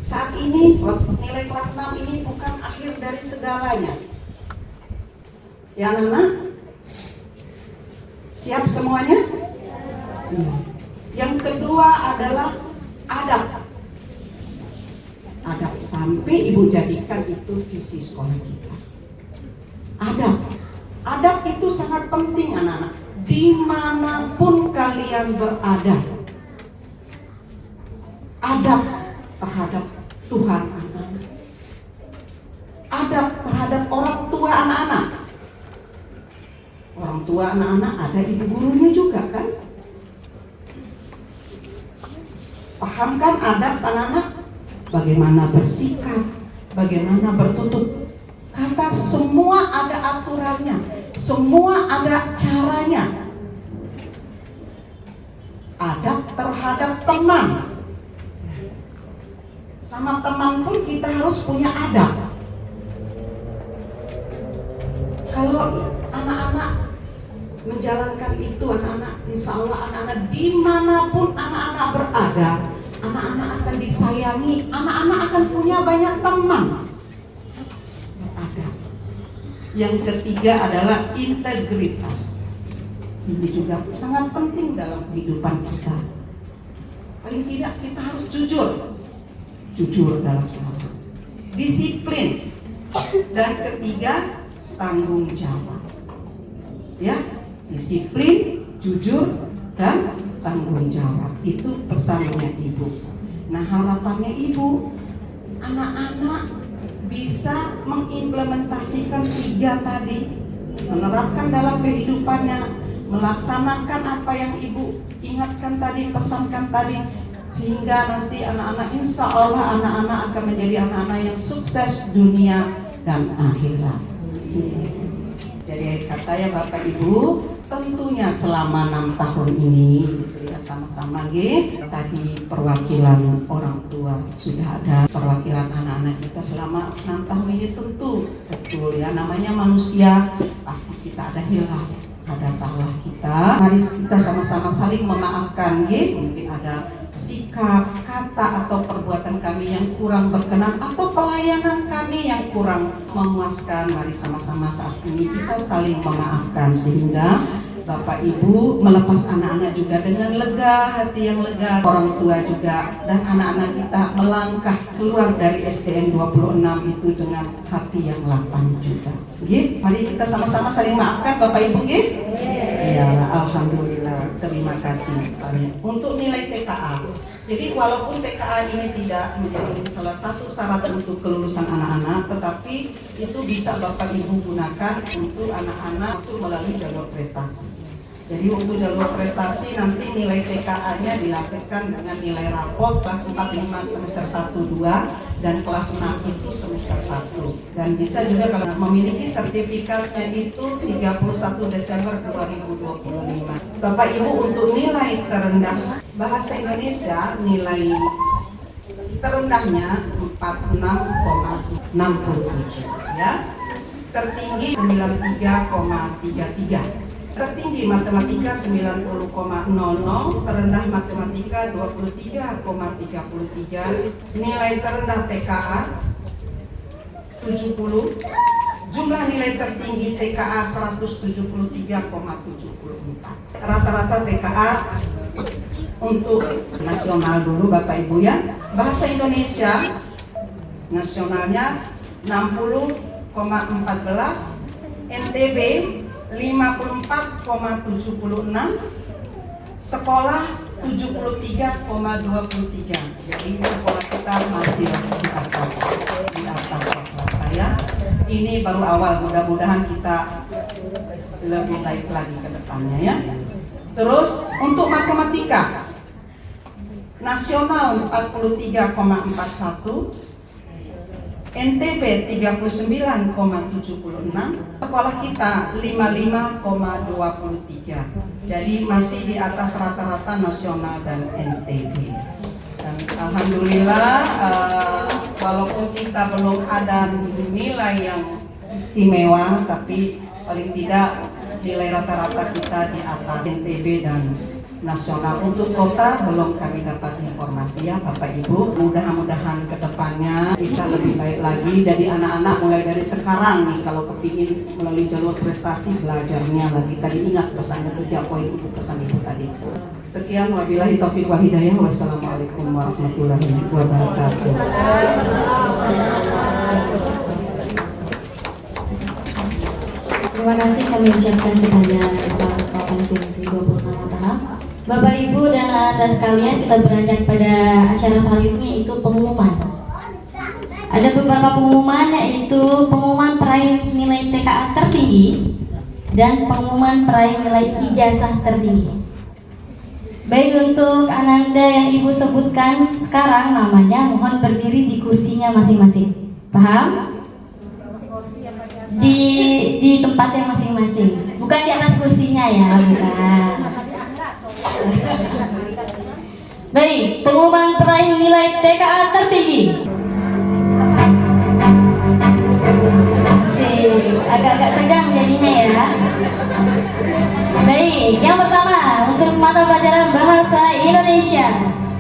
Saat ini nilai kelas 6 ini bukan akhir dari segalanya. Ya anak-anak, siap semuanya? Ya. Yang kedua adalah adab. Adab sampai ibu jadikan itu visi sekolah kita. Adab. Adab itu sangat penting anak-anak. Dimanapun kalian berada, adab terhadap Tuhan anak-anak, adab terhadap orang tua anak-anak. Orang tua anak-anak ada ibu gurunya juga kan? Pahamkan adab anak-anak, bagaimana bersikap, bagaimana bertutur kata, semua ada aturannya, semua ada caranya. Adab terhadap teman, sama teman pun kita harus punya adab. Kalau anak-anak menjalankan itu, anak-anak, insya Allah anak-anak dimanapun anak-anak berada, anak-anak akan disayangi, anak-anak akan punya banyak teman. Beradab. Yang ketiga adalah integritas. Ini juga sangat penting dalam kehidupan kita. Paling tidak kita harus jujur dalam semua hal. Disiplin. Dan ketiga, tanggung jawab. Ya, disiplin, jujur, dan tanggung jawab. Itu pesannya ibu. Nah, harapannya ibu, anak-anak bisa mengimplementasikan 3 tadi, menerapkan dalam kehidupannya, melaksanakan apa yang ibu ingatkan tadi, pesankan tadi, sehingga nanti anak-anak, insya Allah anak-anak akan menjadi anak-anak yang sukses dunia dan akhirat. Jadi kata ya Bapak Ibu, tentunya selama 6 tahun ini gitu ya, sama-sama tadi perwakilan orang tua sudah ada, perwakilan anak-anak kita selama 6 tahun ini tentu betul ya, namanya manusia pasti kita ada hilaf, ada salah kita. Mari kita sama-sama saling memaafkan mungkin ada sikap, kata atau perbuatan kami yang kurang berkenan atau pelayanan kami yang kurang memuaskan. Mari sama-sama saat ini kita saling memaafkan sehingga Bapak Ibu melepas anak-anak juga dengan lega, hati yang lega, orang tua juga, dan anak-anak kita melangkah keluar dari SDN 26 itu dengan hati yang lapang juga. Mari kita sama-sama saling maafkan Bapak Ibu. Ya, alhamdulillah, terima kasih. Untuk nilai TKA, jadi walaupun TKA ini tidak menjadi salah satu syarat untuk kelulusan anak-anak, tetapi itu bisa Bapak Ibu gunakan untuk anak-anak masuk melalui jalur prestasi. Jadi untuk jalur prestasi nanti nilai TKA-nya dilampirkan dengan nilai raport kelas 4, 5 semester 1, 2 dan kelas 6 itu semester 1. Dan bisa juga kalau memiliki sertifikatnya itu 31 Desember 2025. Bapak Ibu, untuk nilai terendah bahasa Indonesia, nilai terendahnya 46,67 ya. Tertinggi 93,33. Tertinggi matematika 90,00, terendah matematika 23,33, nilai terendah TKA 70, jumlah nilai tertinggi TKA 173,74. Rata-rata TKA untuk nasional dulu Bapak Ibu ya. Bahasa Indonesia nasionalnya 60,14, NTB 54,76, sekolah 73,23. Jadi sekolah kita masih di atas rata-rata ya. Ini baru awal, mudah-mudahan kita lebih baik lagi ke depannya ya. Terus untuk matematika nasional 43,41, NTB 39,76, sekolah kita 55,23. Jadi masih di atas rata-rata nasional dan NTB. Dan alhamdulillah walaupun kita belum ada nilai yang istimewa, tapi paling tidak nilai rata-rata kita di atas NTB dan nasional. Untuk kota belum kami dapat informasi ya Bapak Ibu. Mudah-mudahan kedepannya bisa lebih baik lagi. Jadi anak-anak mulai dari sekarang nih kalau kepingin melalui jalur prestasi belajarnya lagi. Tadi ingat pesannya 3 poin untuk pesan Ibu tadi. Sekian, wabillahi taufiq wal hidayah. Wassalamualaikum warahmatullahi wabarakatuh. Terima kasih kami ucapkan kepada Kepala Sekolah Pensil Negeri 26 Mataram. Bapak Ibu dan anak sekalian, kita beranjak pada acara selanjutnya, yaitu pengumuman. Ada beberapa pengumuman, yaitu pengumuman peraih nilai TKA tertinggi dan pengumuman peraih nilai ijazah tertinggi. Baik, untuk Ananda yang Ibu sebutkan sekarang namanya, mohon berdiri di kursinya masing-masing. Paham? Di tempatnya masing-masing, bukan di atas kursinya ya, bukan. Baik, pengumuman peraih nilai TKA tertinggi. Agak-agak tegang jadinya ya. Baik, yang pertama untuk mata pelajaran bahasa Indonesia.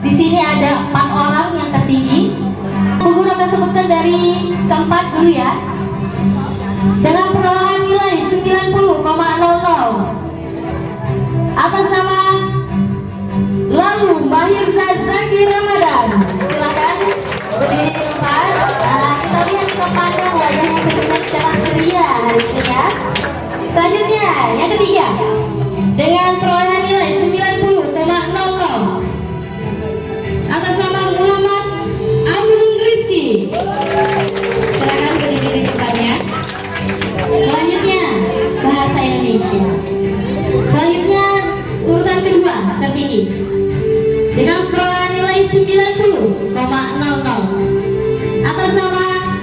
Di sini ada 4 orang yang tertinggi. Guru akan sebutkan dari keempat dulu ya. Dengan perolehan nilai 90,00 atas nama Lalu Mahirza Zaki Ramadan. Silakan berdiri di tempat. Kita lihat, kita pandang wajahnya sedikit cerah ceria hari ini ya. Selanjutnya yang ketiga, dengan perolehan nilai 90,00 atas nama Muhammad Amrul Rizki. Silakan berdiri di tempatnya. Selanjutnya bahasa Indonesia. Selanjutnya urutan kedua tertinggi dengan perolehan nilai 90,00 atas nama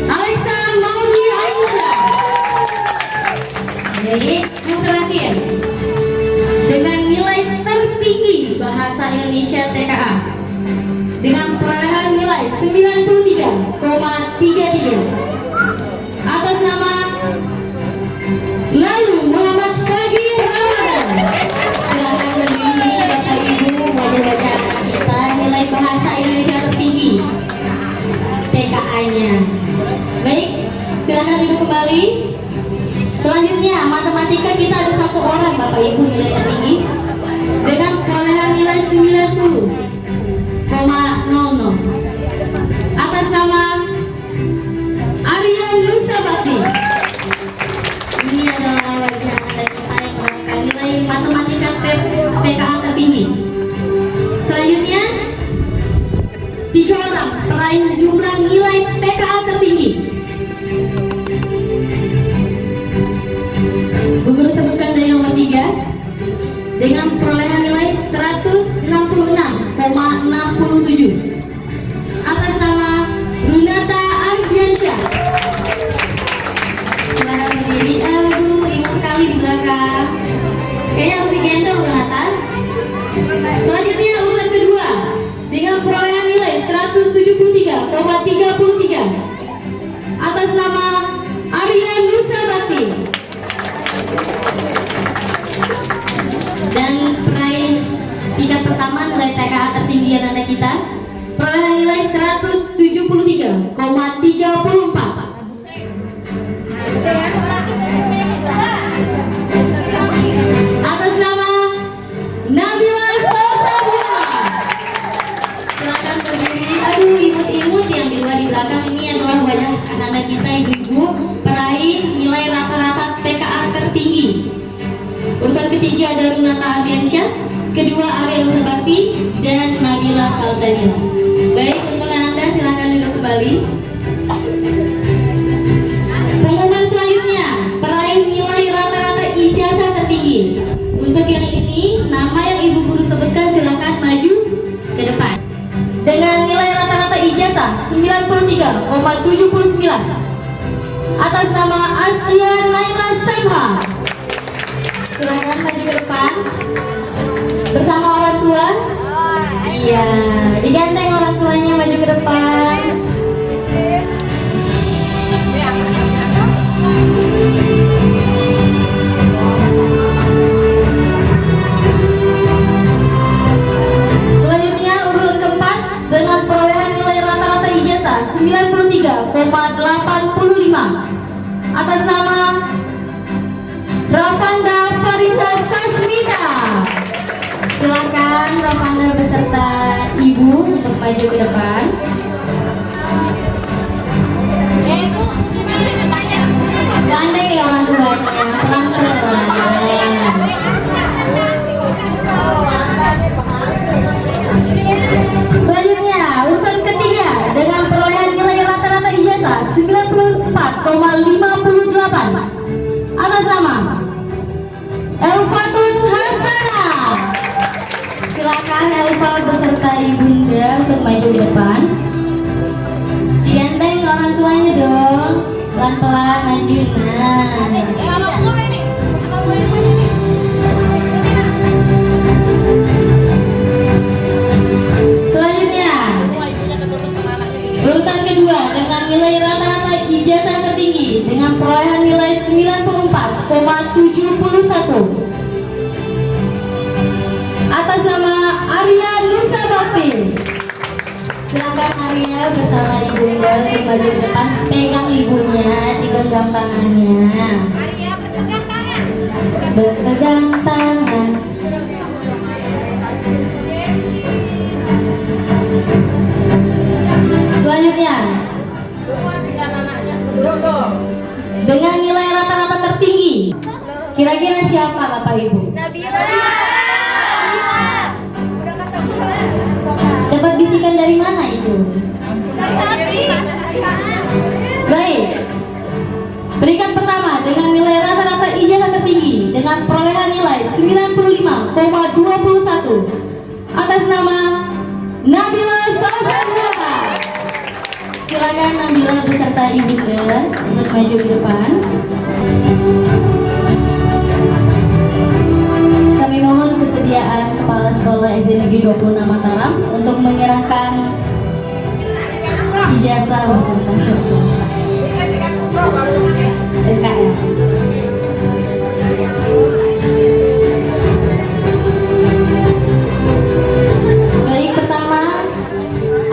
Alexa Maudi Aisyah. Jadi yang terakhir dengan nilai tertinggi bahasa Indonesia TKA dengan perolehan nilai 93,33 atas nama Lalu Muhammad Fagir Ramadan. Silakan berdiri Bapak Ibu, wajah-wajah kita nilai bahasa Indonesia tertinggi TKA-nya. Baik, silakan duduk kembali. Selanjutnya matematika kita ada 1 orang Bapak Ibu nilai tertinggi dengan perolehan nilai 90,00 atas nama Arya Nusabati. Ini adalah wajah Anda kita yang mendapatkan nilai matematika TKA tertinggi. Selanjutnya 3 orang peraih jumlah nilai TKA tertinggi. Bu Guru sebutkan dari nomor 3 dengan perolehan nilai 166,67 atas nama Runata Ardiansyah. Silakan berdiri. Aduh, imut sekali di belakang. Kayaknya harus digendong Runata. Selanjutnya urutan kedua dengan perolehan nilai 173,33 atas nama Arya Nusabati. Dan peraih tingkat pertama nilai TKA tertinggi anak kita perolehan nilai 173,34 atas nama Nabila Salsabila. Silakan berdiri. Aduh, imut-imut yang di belakang ini adalah wajah anak-anak kita, ibu-ibu. Urutan ketiga ada Runata Ardiansyah, kedua Arya Nusabakti, dan Nabila Salsabila. Baik, untuk Anda silakan duduk kembali. Pengumuman selanjutnya, peraih nilai rata-rata ijazah tertinggi. Untuk yang ini, nama yang Ibu Guru sebutkan silakan maju ke depan. Dengan nilai rata-rata ijazah 93,79 atas nama Aslia Naila Saimha. Silakan maju ke depan bersama orang tua. Iya, digandeng orang tuanya maju ke depan. Selanjutnya urutan keempat dengan perolehan nilai rata-rata ijazah 93,85 atas nama Ravanda Farisa Sasmita. Silakan Ravanda beserta ibu untuk maju ke depan. Gandeng ya orang tuanya, pelan-pelan. Selanjutnya urutan ketiga dengan perolehan nilai rata-rata ijazah 94,58 atas nama Elfatun Hasanah. Silakan Elva beserta ibunda untuk maju ke depan. Digandeng orang tuanya dong, pelan-pelan maju. Selanjutnya urutan kedua dengan nilai rata-rata ijazah tertinggi dengan perolehan nilai 94,71 atas nama Arya Nusabakti. Silakan Arya bersama ibunda untuk maju ke depan. Pegang ibunya, digenggam tangannya. Arya berpegang tangan. Berpegang tangan. Selanjutnya dengan nilai rata-rata tertinggi, kira-kira siapa Bapak Ibu? Nabila. Udah ketemu. Dapat bisikan dari mana itu? Dari hati. Baik. Peringkat pertama dengan nilai rata-rata ijazah tertinggi dengan perolehan nilai 95,21 atas nama Nabila Salsabila. Silakan Nabila beserta ibunda untuk maju ke depan. Kami mohon kesediaan Kepala Sekolah SD Negeri 26 Mataram untuk menyerahkan ijazah beserta SKM. Baik, pertama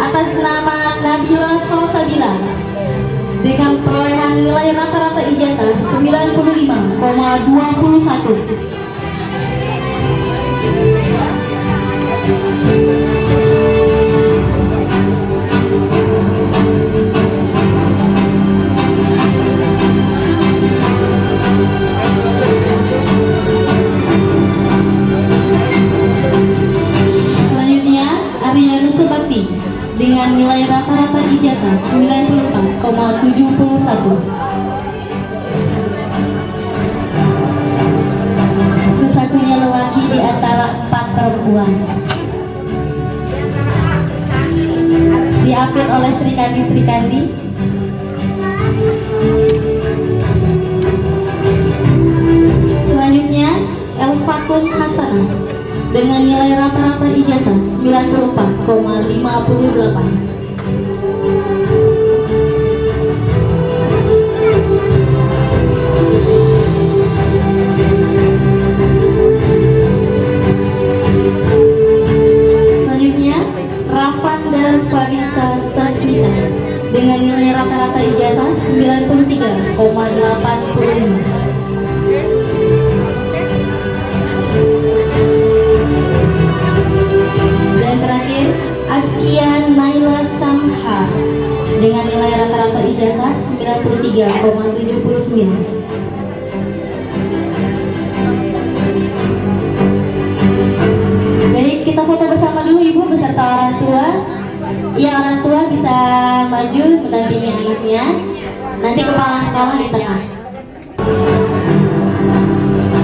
atas nama Nabila Salsabila dengan perolehan nilai rata-rata ijazah 95,21. Selanjutnya Arya Nusabakti dengan nilai rata-rata ijazah 94,71. Satu-satunya lelaki di antara 4 perempuan. Diapit oleh Sri Kandi. Selanjutnya Elfatun Hasanah dengan nilai rata-rata ijazah 94,58. Selanjutnya Ravanda Farisa Sasmita dengan nilai rata-rata ijazah 93,85. Dan terakhir Askia Naila Samha dengan nilai rata-rata ijazah 93,79. ibu beserta orang tua. Ya, orang tua bisa maju mendampingi anaknya. Nanti kepala sekolah di tengah.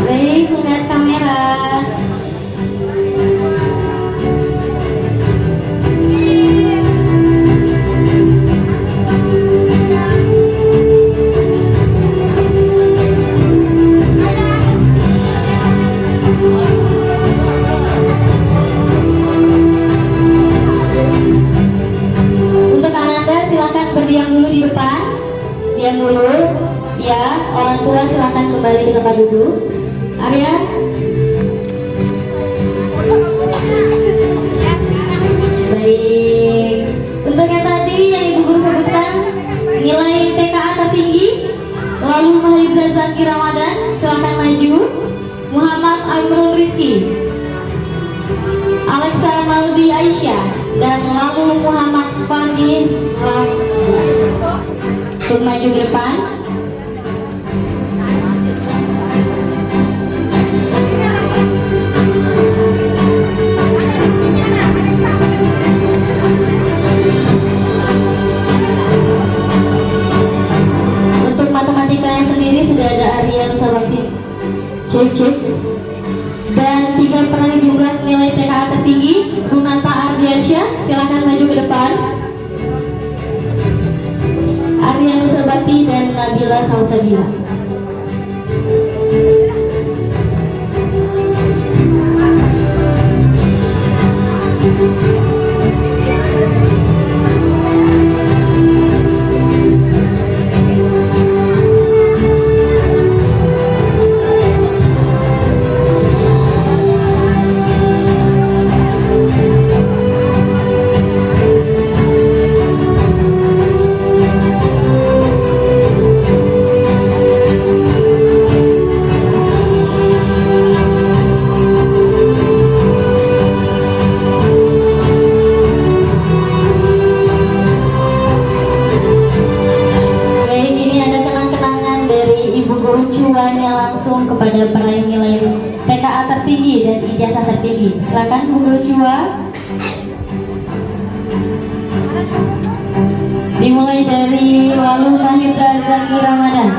Baik, lihat kamera. Untuk Ananda silakan berdiam dulu di depan. Diam dulu. Ya, orang tua silakan kembali ke tempat duduk. Arya. Baik. Untuk yang tadi yang Ibu Guru sebutkan, nilai TKA tertinggi, lalu Mahliza Zaki Ramadan, silakan maju. Muhammad Amrul Rizki, Alexa Maudi Aisyah, dan lalu Muhammad Fandi untuk maju ke depan. Untuk matematikanya sendiri sudah ada Arya Nusabakti cek. Dan 3 peraih jumlah nilai TKA tertinggi, Runata Ardiansyah, silakan maju ke depan. Arya Nusabakti dan Nabila Salsabila. Langsung kepada peraih nilai TKA tertinggi dan ijazah tertinggi. Silakan Bu Guru Cua. Dimulai dari lalu Mahliza Zaki Ramadan,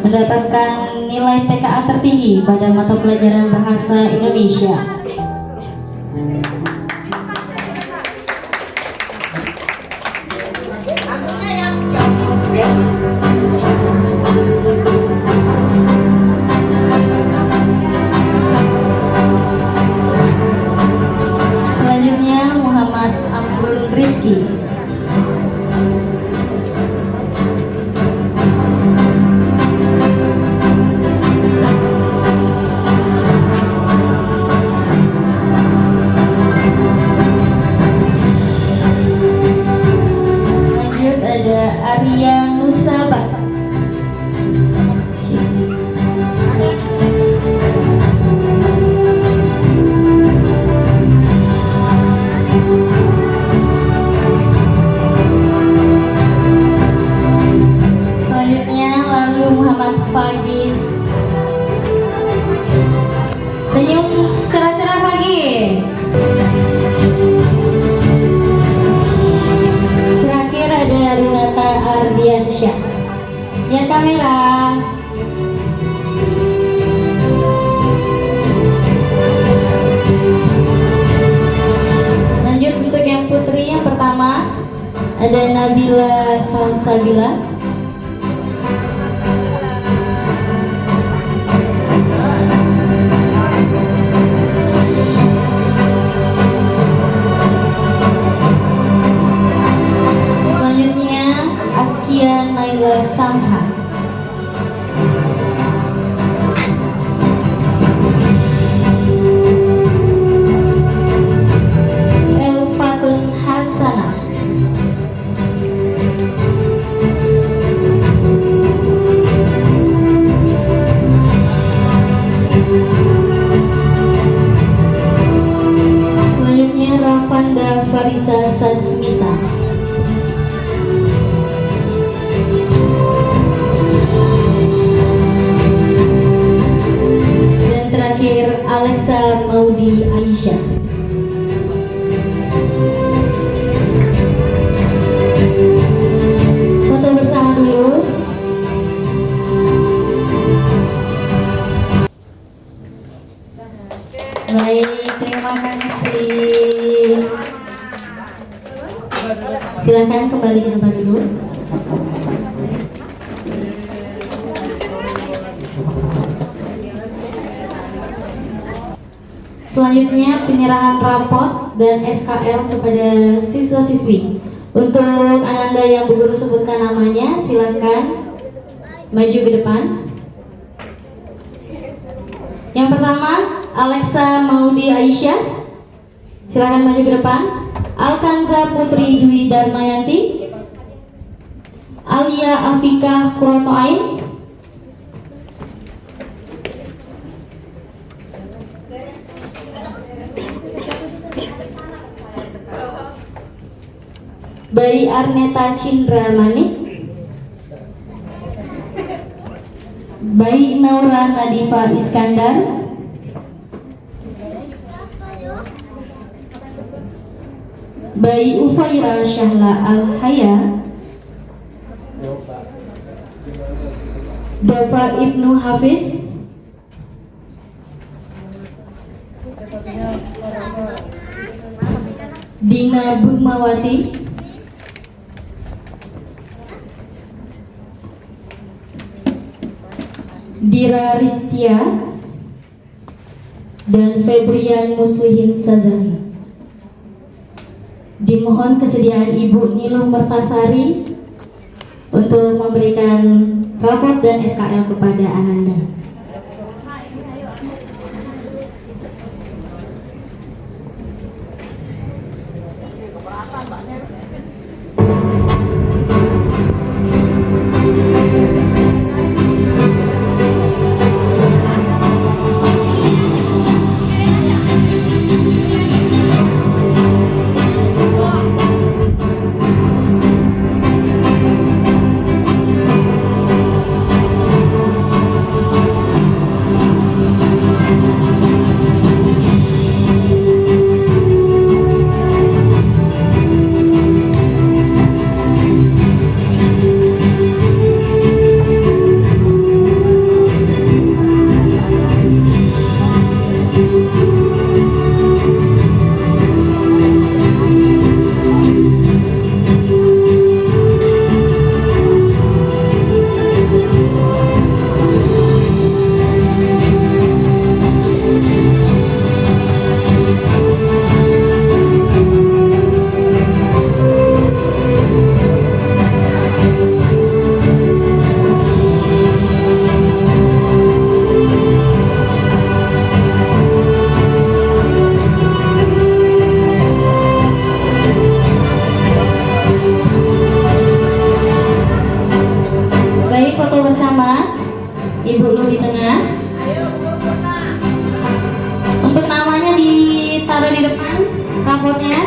mendapatkan nilai TKA tertinggi pada mata pelajaran Bahasa Indonesia. Arya Nusabak. Selanjutnya lalu Muhammad Fagi. Senyum cerah-cerah Fagi. Terakhir ada Runata Ardiansyah. Lihat kamera. Lanjut untuk yang putri yang pertama ada Nabila Salsabila. Naila Samha. Elfatun Hasanah. Selanjutnya Rafanda Farisa Sasmita. Alexa Maudi Aisyah. Baik, terima kasih. Silakan kembali ke tempat duduk. Selanjutnya penyerahan raport dan SKL kepada siswa-siswi. Untuk Ananda yang Bu Guru sebutkan namanya, silakan maju ke depan. Yang pertama, Alexa Maudi Aisyah, silakan maju ke depan. Alkanza Putri Dwi Darmayanti, Alia Afika Kurotoain, Bayi Arneta Cindra Manik, Bayi Naura Nadifa Iskandar, Bayi Ufaira Syahla Al-Haya, Dava Ibnu Hafiz, Dina Burmawati, Dira Ristia, dan Febrian Muslihin Sazali. Dimohon kesediaan Ibu Niluh Mertasari untuk memberikan raport dan SKL kepada Ananda. Ibu Lu di tengah. Untuk namanya ditaruh di depan rapotnya.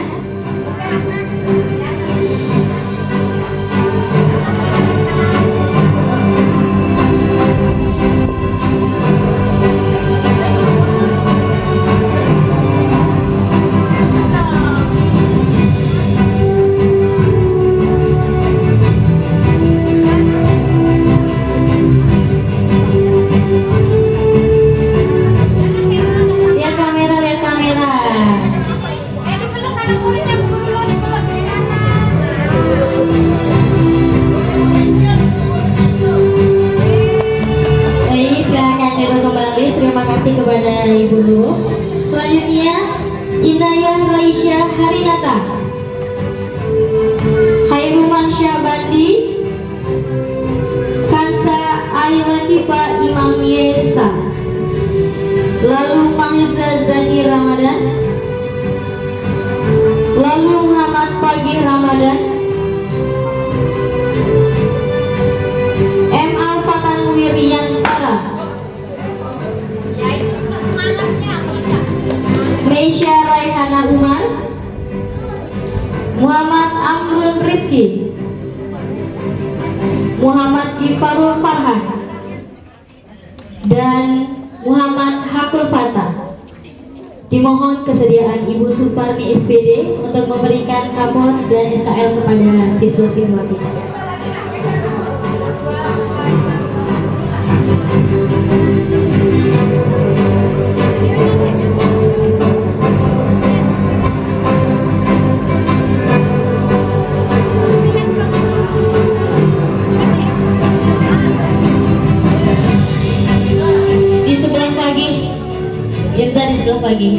Terima kasih kepada Ibu Lu. Selanjutnya Inayah Raisya Harinata, Khairuman Syabandi, Kansa Aila Kifa Imam Yesa, lalu Mahza Zaki Ramadan, lalu Muhammad Pagi Ramadan, M. Al-Fatan Wirian Farah, Meisha Raihana Umar, Muhammad Amrun Rizki, Muhammad Ifarul Farhan, dan Muhammad Hakul Fatah. Dimohon kesediaan Ibu Suparni SPD untuk memberikan raport dan SKL kepada siswa-siswa kita. baris dulu lagi.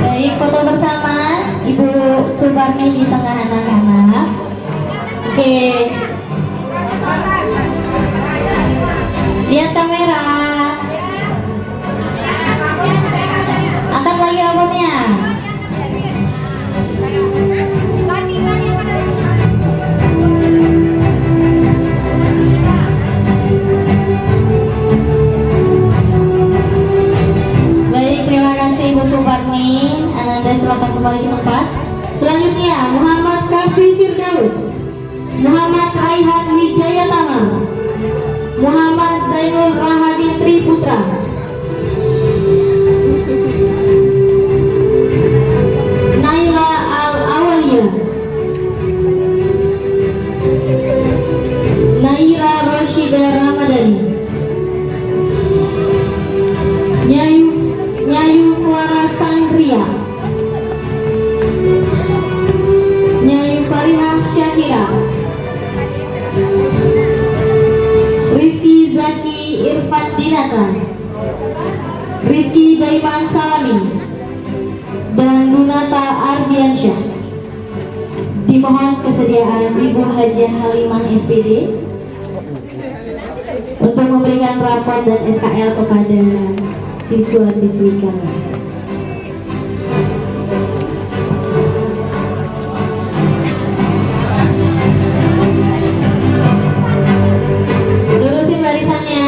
Baik, foto bersama Ibu Subarni di tengah anak-anak. Oke, lihat kamera. Angkat lagi rambutnya. Baik, terima kasih Ibu Subarni. Ananda silakan kembali ke tempat. Selanjutnya Muhammad Kafi Firdaus, Muhammad Raihan Wijayatama, Muhammad Zainul Rahadi Triputra, Naila Al-Awalia, Naira Rashida Ramadhani, Nyayu Kuara Sandria, Nyayu Farihah Syakira, Rifki Zaki Irfan Dinata, Rizky Daiman Salami, dan Lunata Ardiansyah. Dimohon kesediaan Ibu Hajah Halimah SPD untuk memberikan rapor dan SKL kepada siswa-siswi kami. Lurusin barisannya.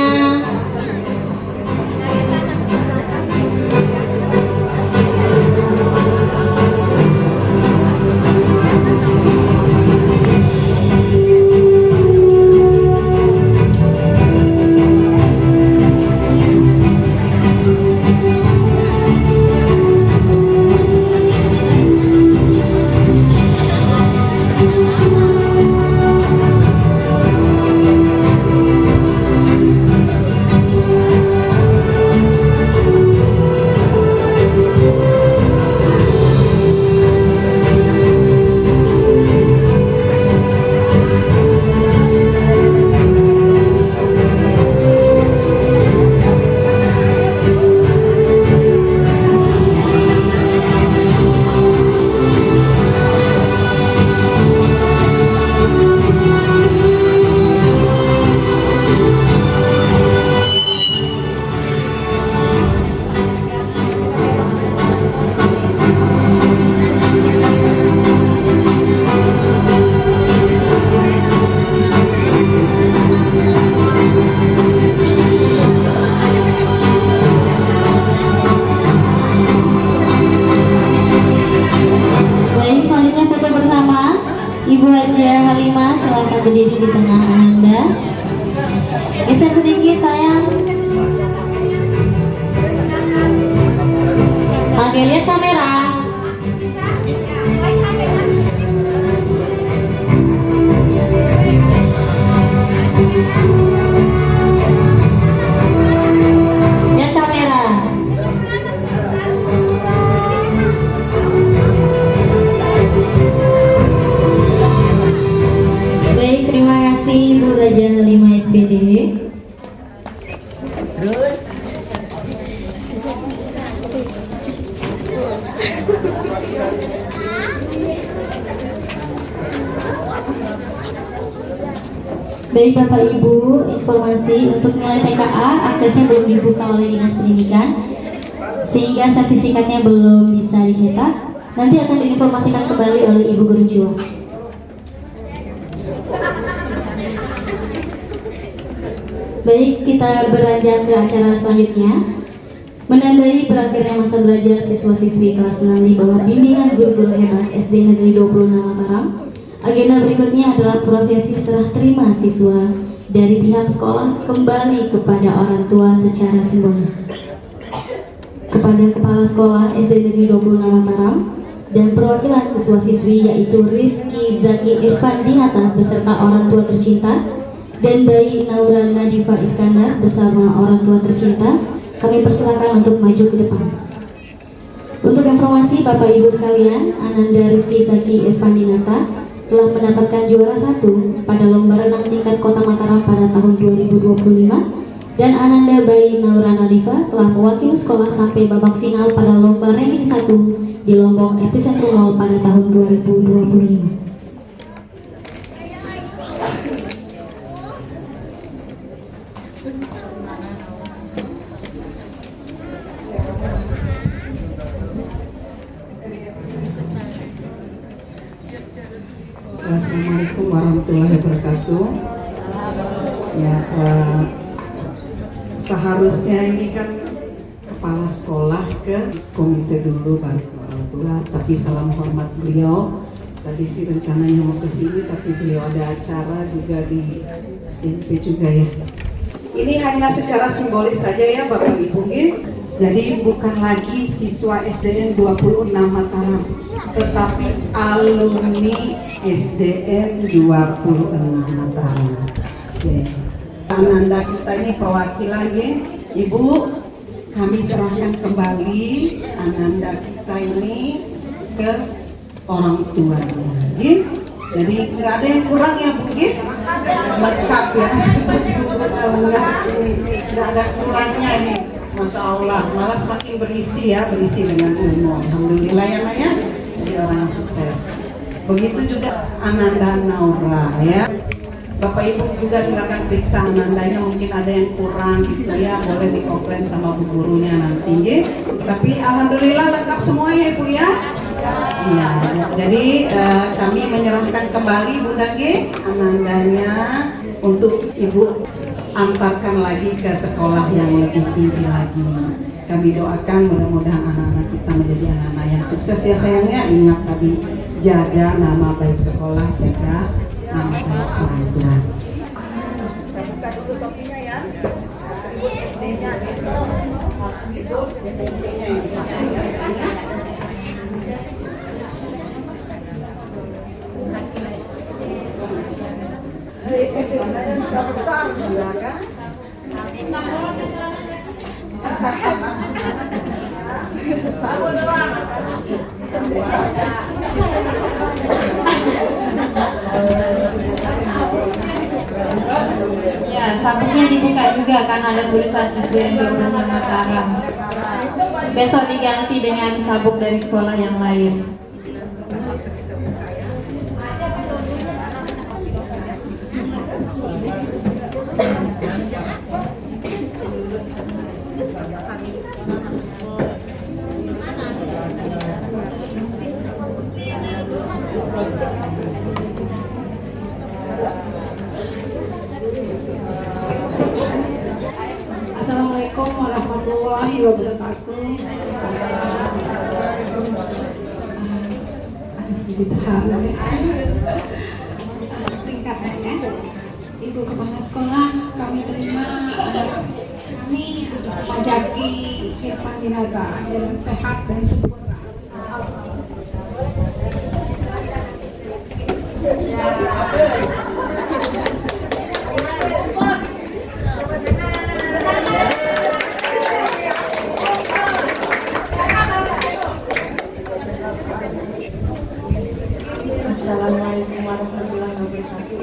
Ibu Hajah Halimah silakan berdiri di tengah Ananda. Geser sedikit sayang. Oke, lihat kamera. Lihat kamera. Baik, terima kasih Ibu Hajah Halimah SPD. Baik Bapak Ibu, informasi untuk nilai TKA aksesnya belum dibuka oleh Dinas Pendidikan sehingga sertifikatnya belum bisa dicetak. nanti akan diinformasikan kembali oleh Ibu Guru Jua. Baik, kita beranjak ke acara selanjutnya. Menandai berakhirnya masa belajar siswa-siswi kelas 6 di bawah bimbingan guru-guru hebat SD Negeri 26 Mataram, agenda berikutnya adalah prosesi serah terima siswa dari pihak sekolah kembali kepada orang tua secara simbolis. Kepada Kepala Sekolah SD Negeri 26 Mataram dan perwakilan siswa-siswi yaitu Rifki Zaki Irfan Dinata beserta orang tua tercinta dan Bayi Naura Nadifa Iskandar bersama orang tua tercinta, kami persilakan untuk maju ke depan. Untuk informasi Bapak Ibu sekalian, Ananda Rifki Zaki Irfan Dinata telah mendapatkan juara 1 pada lomba renang tingkat Kota Mataram pada tahun 2025 dan Ananda Bayi Naura Nadifa telah mewakili sekolah sampai babak final pada lomba ranking 1 di Lombok Epicentrum Mall pada tahun 2025. Assalamualaikum warahmatullahi wabarakatuh. Ya, seharusnya ini kan kepala sekolah ke komite dulu baru ke orang tua, tapi salam hormat beliau. Tadi sih rencananya mau ke sini, tapi beliau ada acara juga di SMP juga ya. Ini hanya secara simbolis saja ya Bapak Ibu. Jadi bukan lagi siswa SDN 26 Mataram, tetapi alumni SDN 26 Mataram. Ananda kita ini perwakilan ya. Ibu, kami serahkan kembali Ananda kita ini ke orang tuanya. Jadi nggak ada yang kurang ya Bu, lengkap ya. Nggak ada kurangnya nih. Masya Allah, malah semakin berisi ya, berisi dengan ilmu. Alhamdulillah ya Naya, jadi orang yang sukses. Begitu juga Ananda Naura ya. Bapak Ibu juga silakan periksa Anandanya, mungkin ada yang kurang gitu ya, boleh dikomplain sama bu gurunya nanti ya. Tapi alhamdulillah lengkap semua ya Ibu ya. Ya, jadi kami menyerahkan kembali Bunda G Anandanya untuk Ibu antarkan lagi ke sekolah yang lebih tinggi lagi. Kami doakan mudah-mudahan anak-anak kita menjadi anak-anak yang sukses ya sayangnya. Ingat tadi, jaga nama baik sekolah, jaga nama baik orang tua. Buka dulu topinya ya. SD-nya besok. Itu SMP-nya yang dipakai ya. Besar juga kan? Ya, sabuknya dibuka juga kan ada tulisan SDN 26 Mataram. Besok diganti dengan sabuk dari sekolah yang lain. Assalamualaikum warahmatullahi wabarakatuh. Singkatnya, Ibu Kepala Sekolah, kami terima kami Pak Jaki Irfan Dinata dalam sehat dan sempurna. Assalamualaikum warahmatullahi wabarakatuh.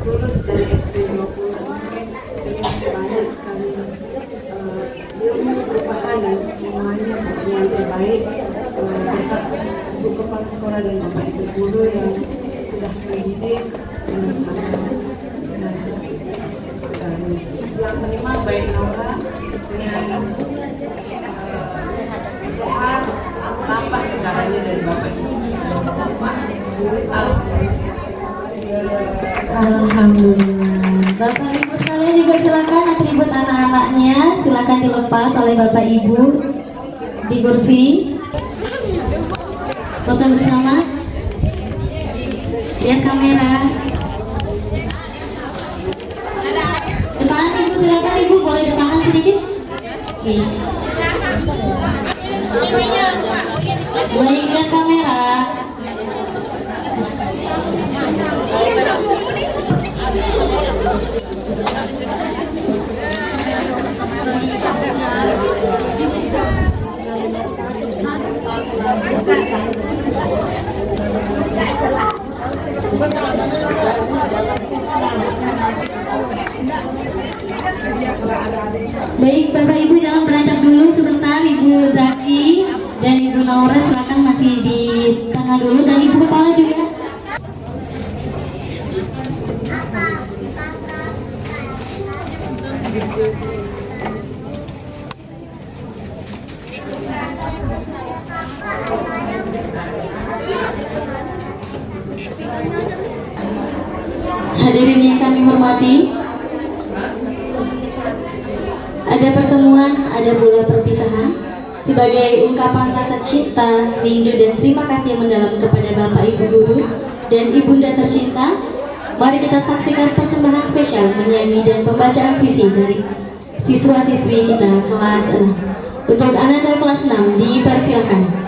Lulus dari SD 26 dengan banyak sekali ilmu berbahan semuanya yang terbaik berkat Ibu Kepala Sekolah dan Bapak Ibu Guru yang sudah mendidik dengan sangat baik sekali. Yang terima Tanpa segalanya dari Bapak Ibu. Alhamdulillah. Bapak Ibu sekalian juga silakan atribut anak-anaknya silakan dilepas oleh Bapak Ibu di kursi. Foto bersama. Lihat kamera. Depan Ibu silakan Ibu boleh depan sedikit. Oke. Baik, lihat kamera. Baik, Bapak Ibu jangan beranjak dulu sebentar. Ibu Zaki dan Ibu Naura silakan masih di tengah dulu, dan Ibu Kepala juga. Hadirin yang kami hormati, ada pertemuan, ada pula perpisahan. Sebagai ungkapan rasa cinta, rindu, dan terima kasih yang mendalam kepada Bapak Ibu Guru dan Ibunda tercinta, mari kita saksikan persembahan spesial menyanyi dan pembacaan puisi dari siswa-siswi kita kelas 6. Untuk Ananda kelas 6 dipersilakan.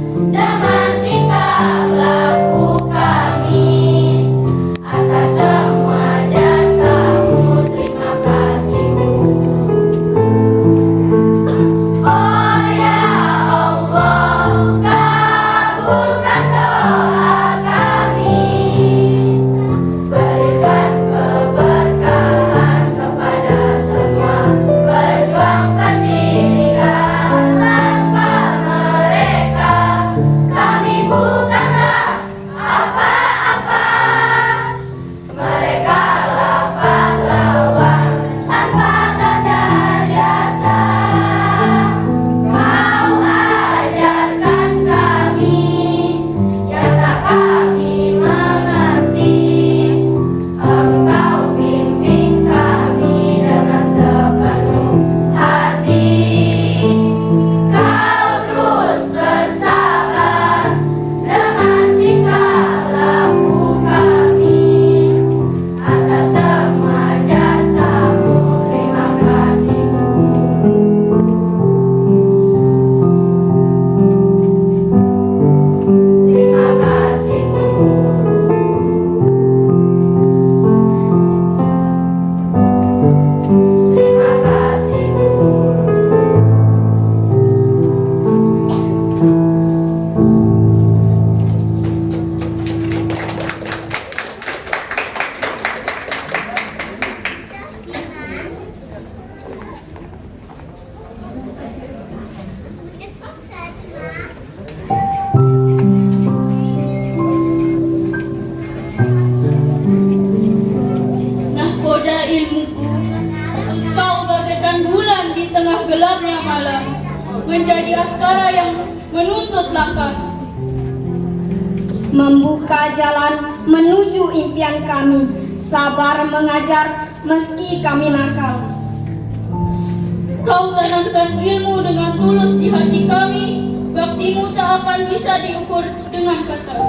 Dan lutut langkah. Membuka jalan menuju impian kami, sabar mengajar meski kami nakal. Kau tanamkan ilmu dengan tulus di hati kami, baktimu tak akan bisa diukur dengan kata.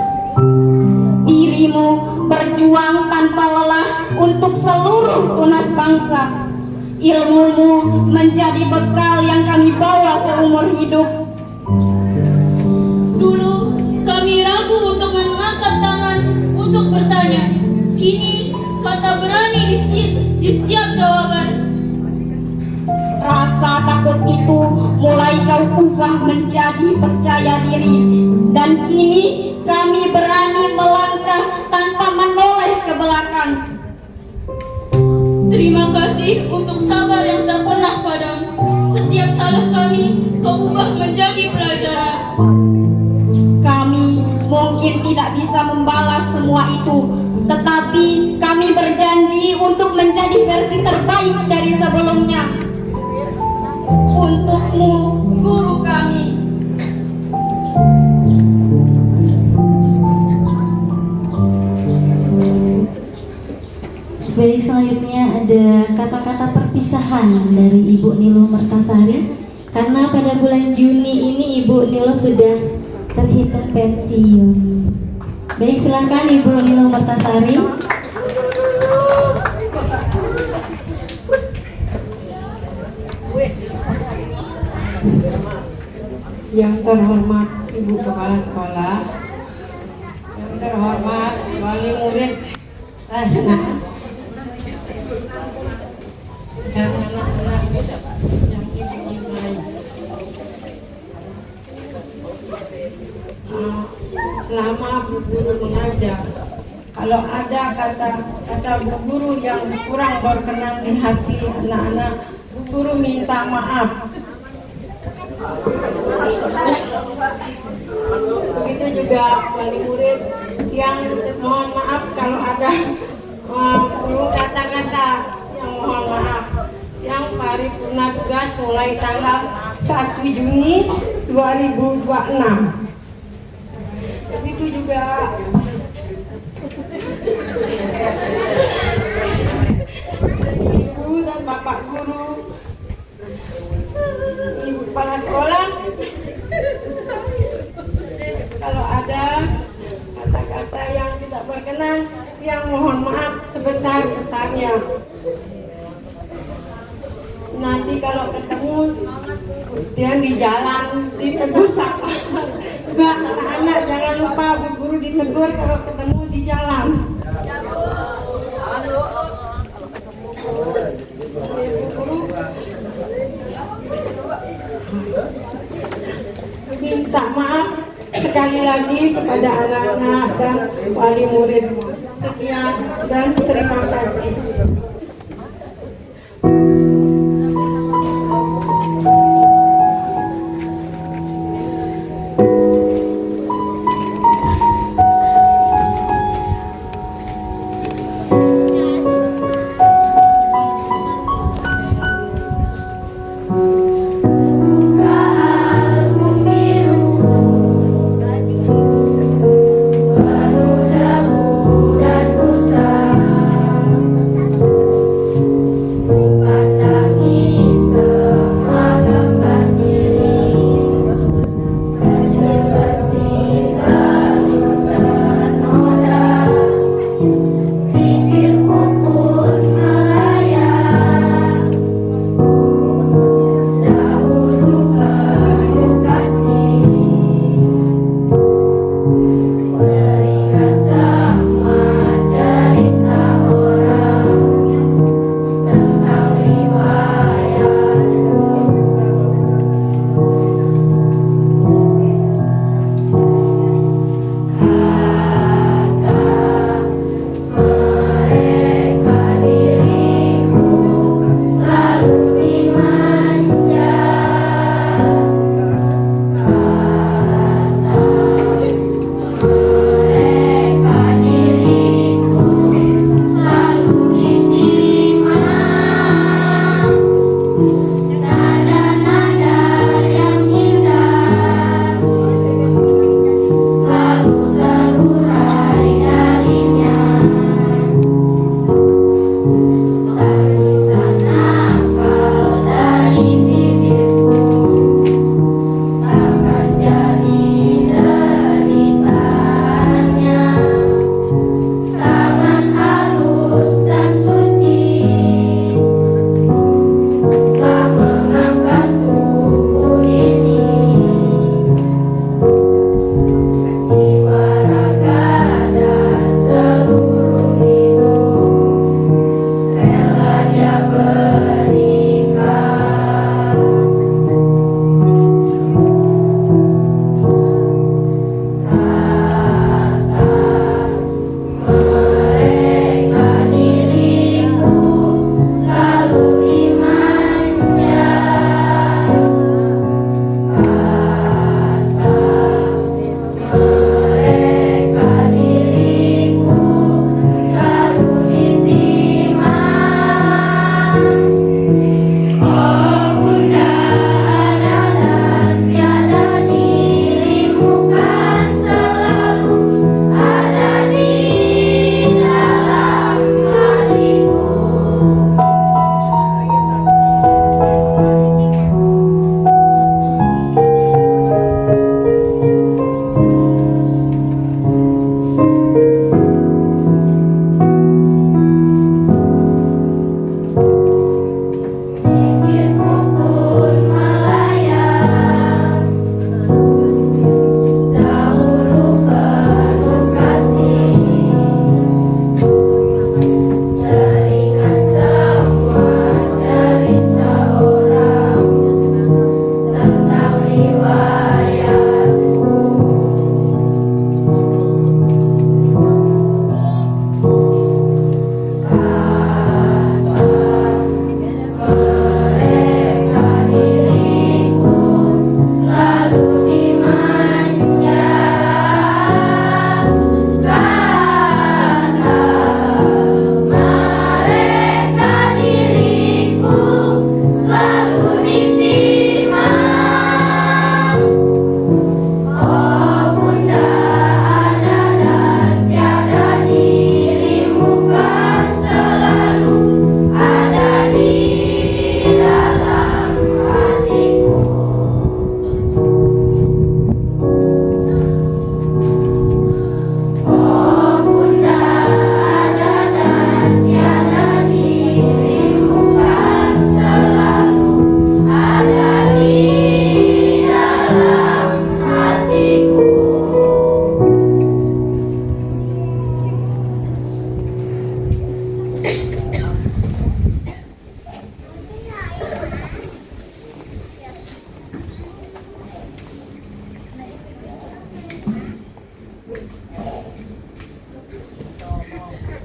Dirimu berjuang tanpa lelah untuk seluruh tunas bangsa. Ilmumu menjadi bekal yang kami bawa seumur hidup. Dulu kami ragu untuk mengangkat tangan untuk bertanya. Kini kata berani di setiap jawaban. Rasa takut itu mulai kau ubah menjadi percaya diri. Dan kini kami berani melangkah tanpa menoleh ke belakang. Terima kasih untuk sabar yang tak pernah padam. Setiap salah kami kau ubah menjadi pelajaran. Kami mungkin tidak bisa membalas semua itu, tetapi kami berjanji untuk menjadi versi terbaik dari sebelumnya. Untukmu, guru kami. Baik, selanjutnya ada kata-kata perpisahan dari Ibu Niluh Mertasari. Karena pada bulan Juni ini Ibu Niluh sudah terhitung pensiun. Baik, silakan Ibu Niluh Mertasari. Yang terhormat Ibu Kepala Sekolah, yang terhormat wali murid dan anak-anak yang dicintai. Selama Bu Guru mengajar, kalau ada kata Bu Guru yang kurang berkenan di hati anak-anak, Bu Guru minta maaf. Begitu juga wali murid yang mohon maaf kalau ada kata-kata yang mohon maaf. Yang paripurna tugas mulai tanggal 1 Juni 2026. Begitu juga Ibu dan Bapak Guru, Ibu Kepala Sekolah, kalau ada kata-kata yang tidak berkenan, yang mohon maaf sebesar-besarnya. Nanti kalau ketemu kemudian di jalan ditegur sapa. Juga anak-anak jangan lupa Bu Guru ditegur kalau ketemu di jalan. Minta maaf sekali lagi kepada anak-anak dan wali murid. Sekian dan terima kasih.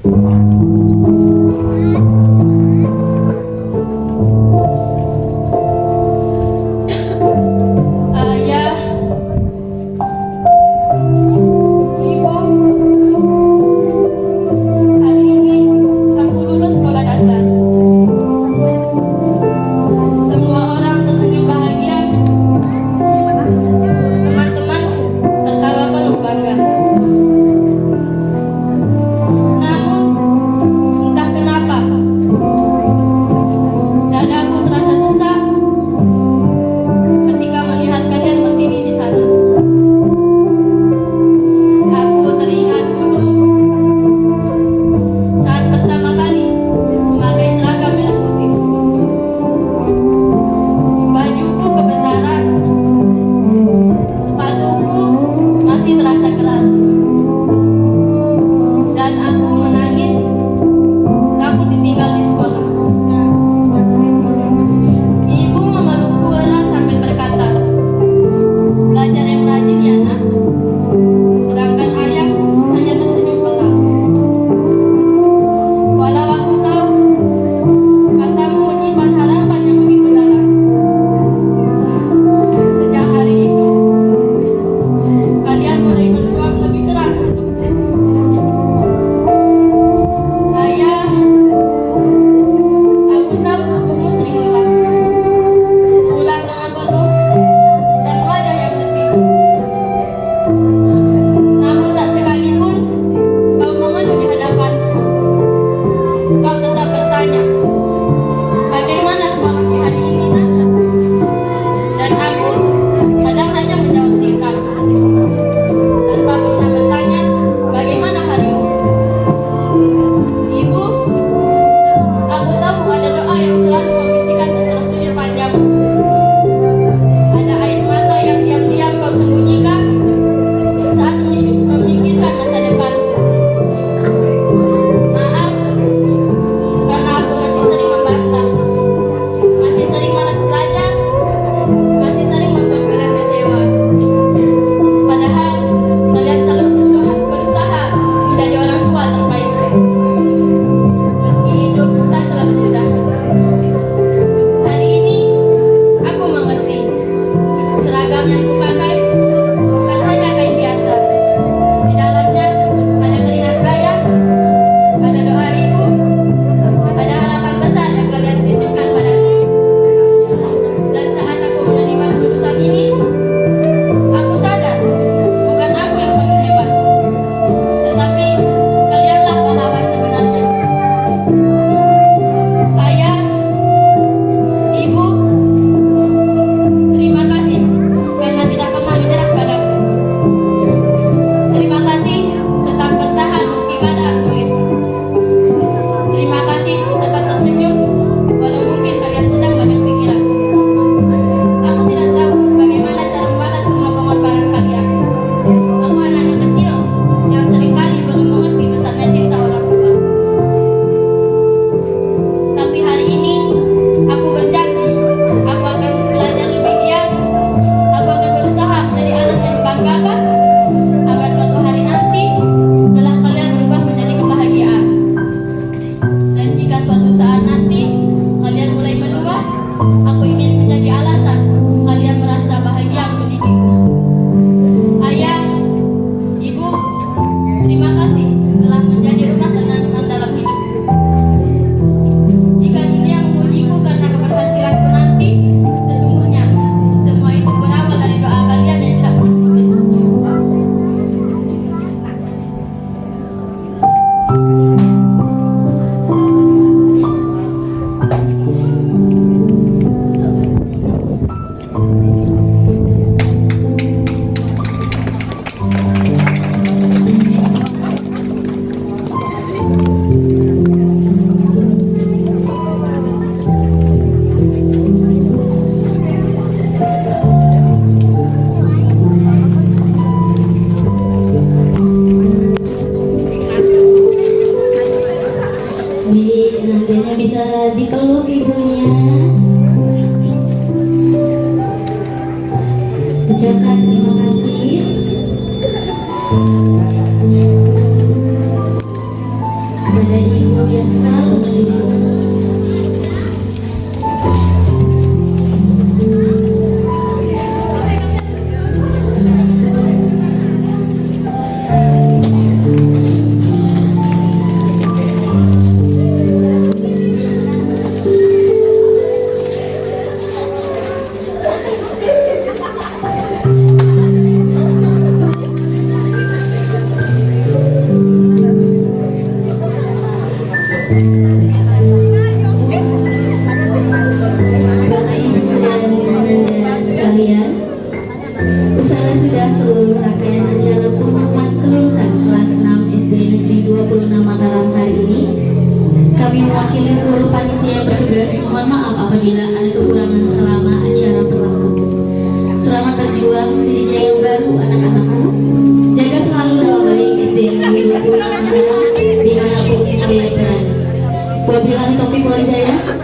Ayah, Ibu, hari ini aku lulus sekolah dasar. Semua orang tersenyum bahagia. Teman-temanku tertawa penuh bangga. Namun,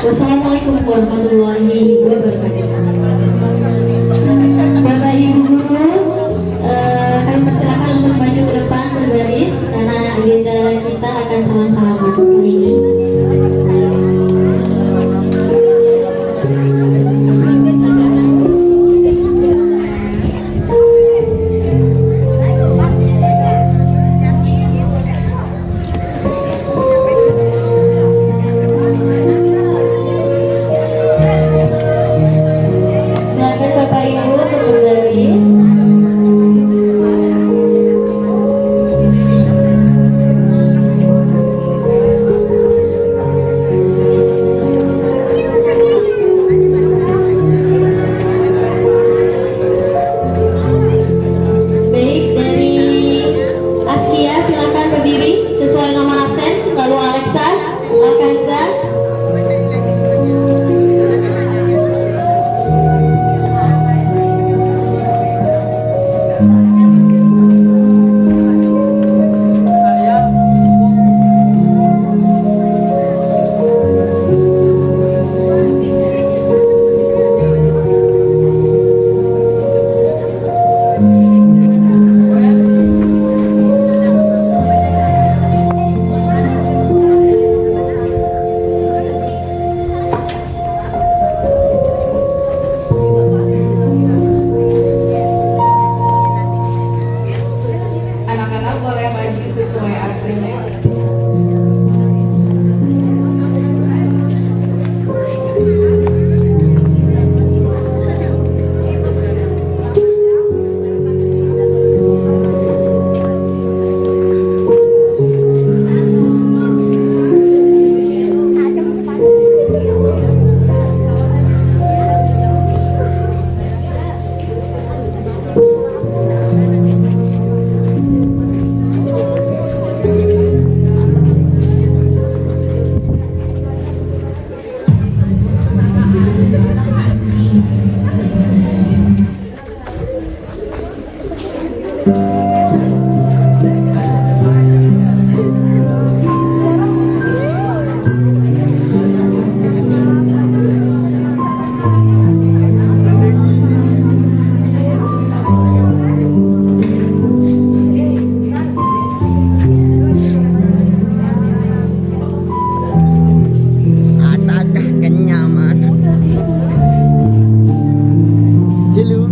Wassalamualaikum warahmatullahi wabarakatuh. Bapak Ibu Guru, kami persilakan untuk maju ke depan berbaris karena agenda kita akan salam-salaman setelah ini. Silakan Bapak Ibu untuk berbaris. Baik, dari Askia silakan berdiri sesuai nomor absen, lalu Alexa, Alkanza. Anak-anak boleh maju sesuai absennya. Adakah kenyamanan? Hello.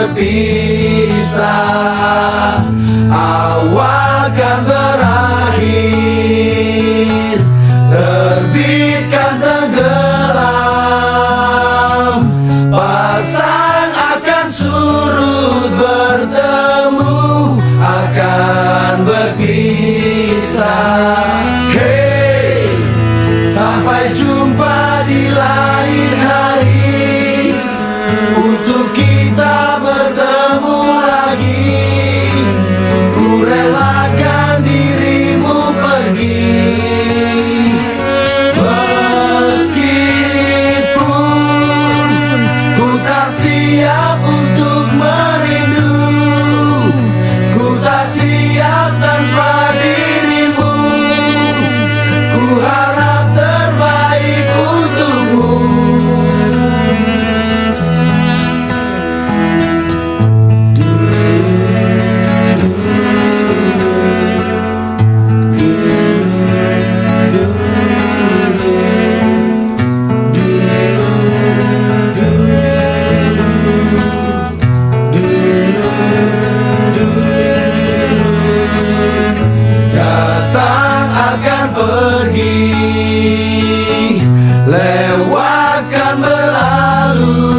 berpisah, awal kan berakhir, terbitkan tenggelam, pasang akan surut, bertemu akan berpisah. Hey, sampai jumpa di lain hari, untuk kita bertemu lagi. Ku relakan dirimu pergi, meskipun ku tak siap untuk merindu, ku tak siap tanpa dirimu. Ku harap terbaik untukmu. Datang akan pergi, lewatkan berlalu,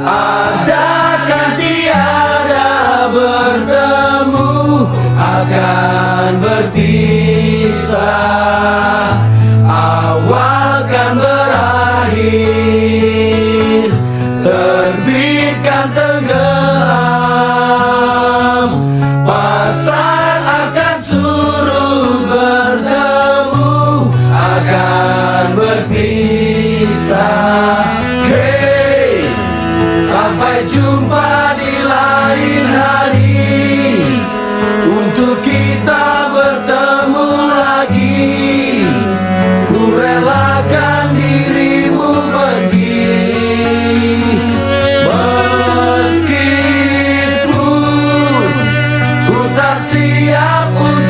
adakan tiada bertemu, akan berpisah, awal kan berakhir, terbitkan tenggelam, pasang akan surut, bertemu akan berpisah. Hey, sampai jumpa di lain hari, untuk kita bertemu lagi. Ku relakan dirimu pergi, meskipun ku tak siap untuk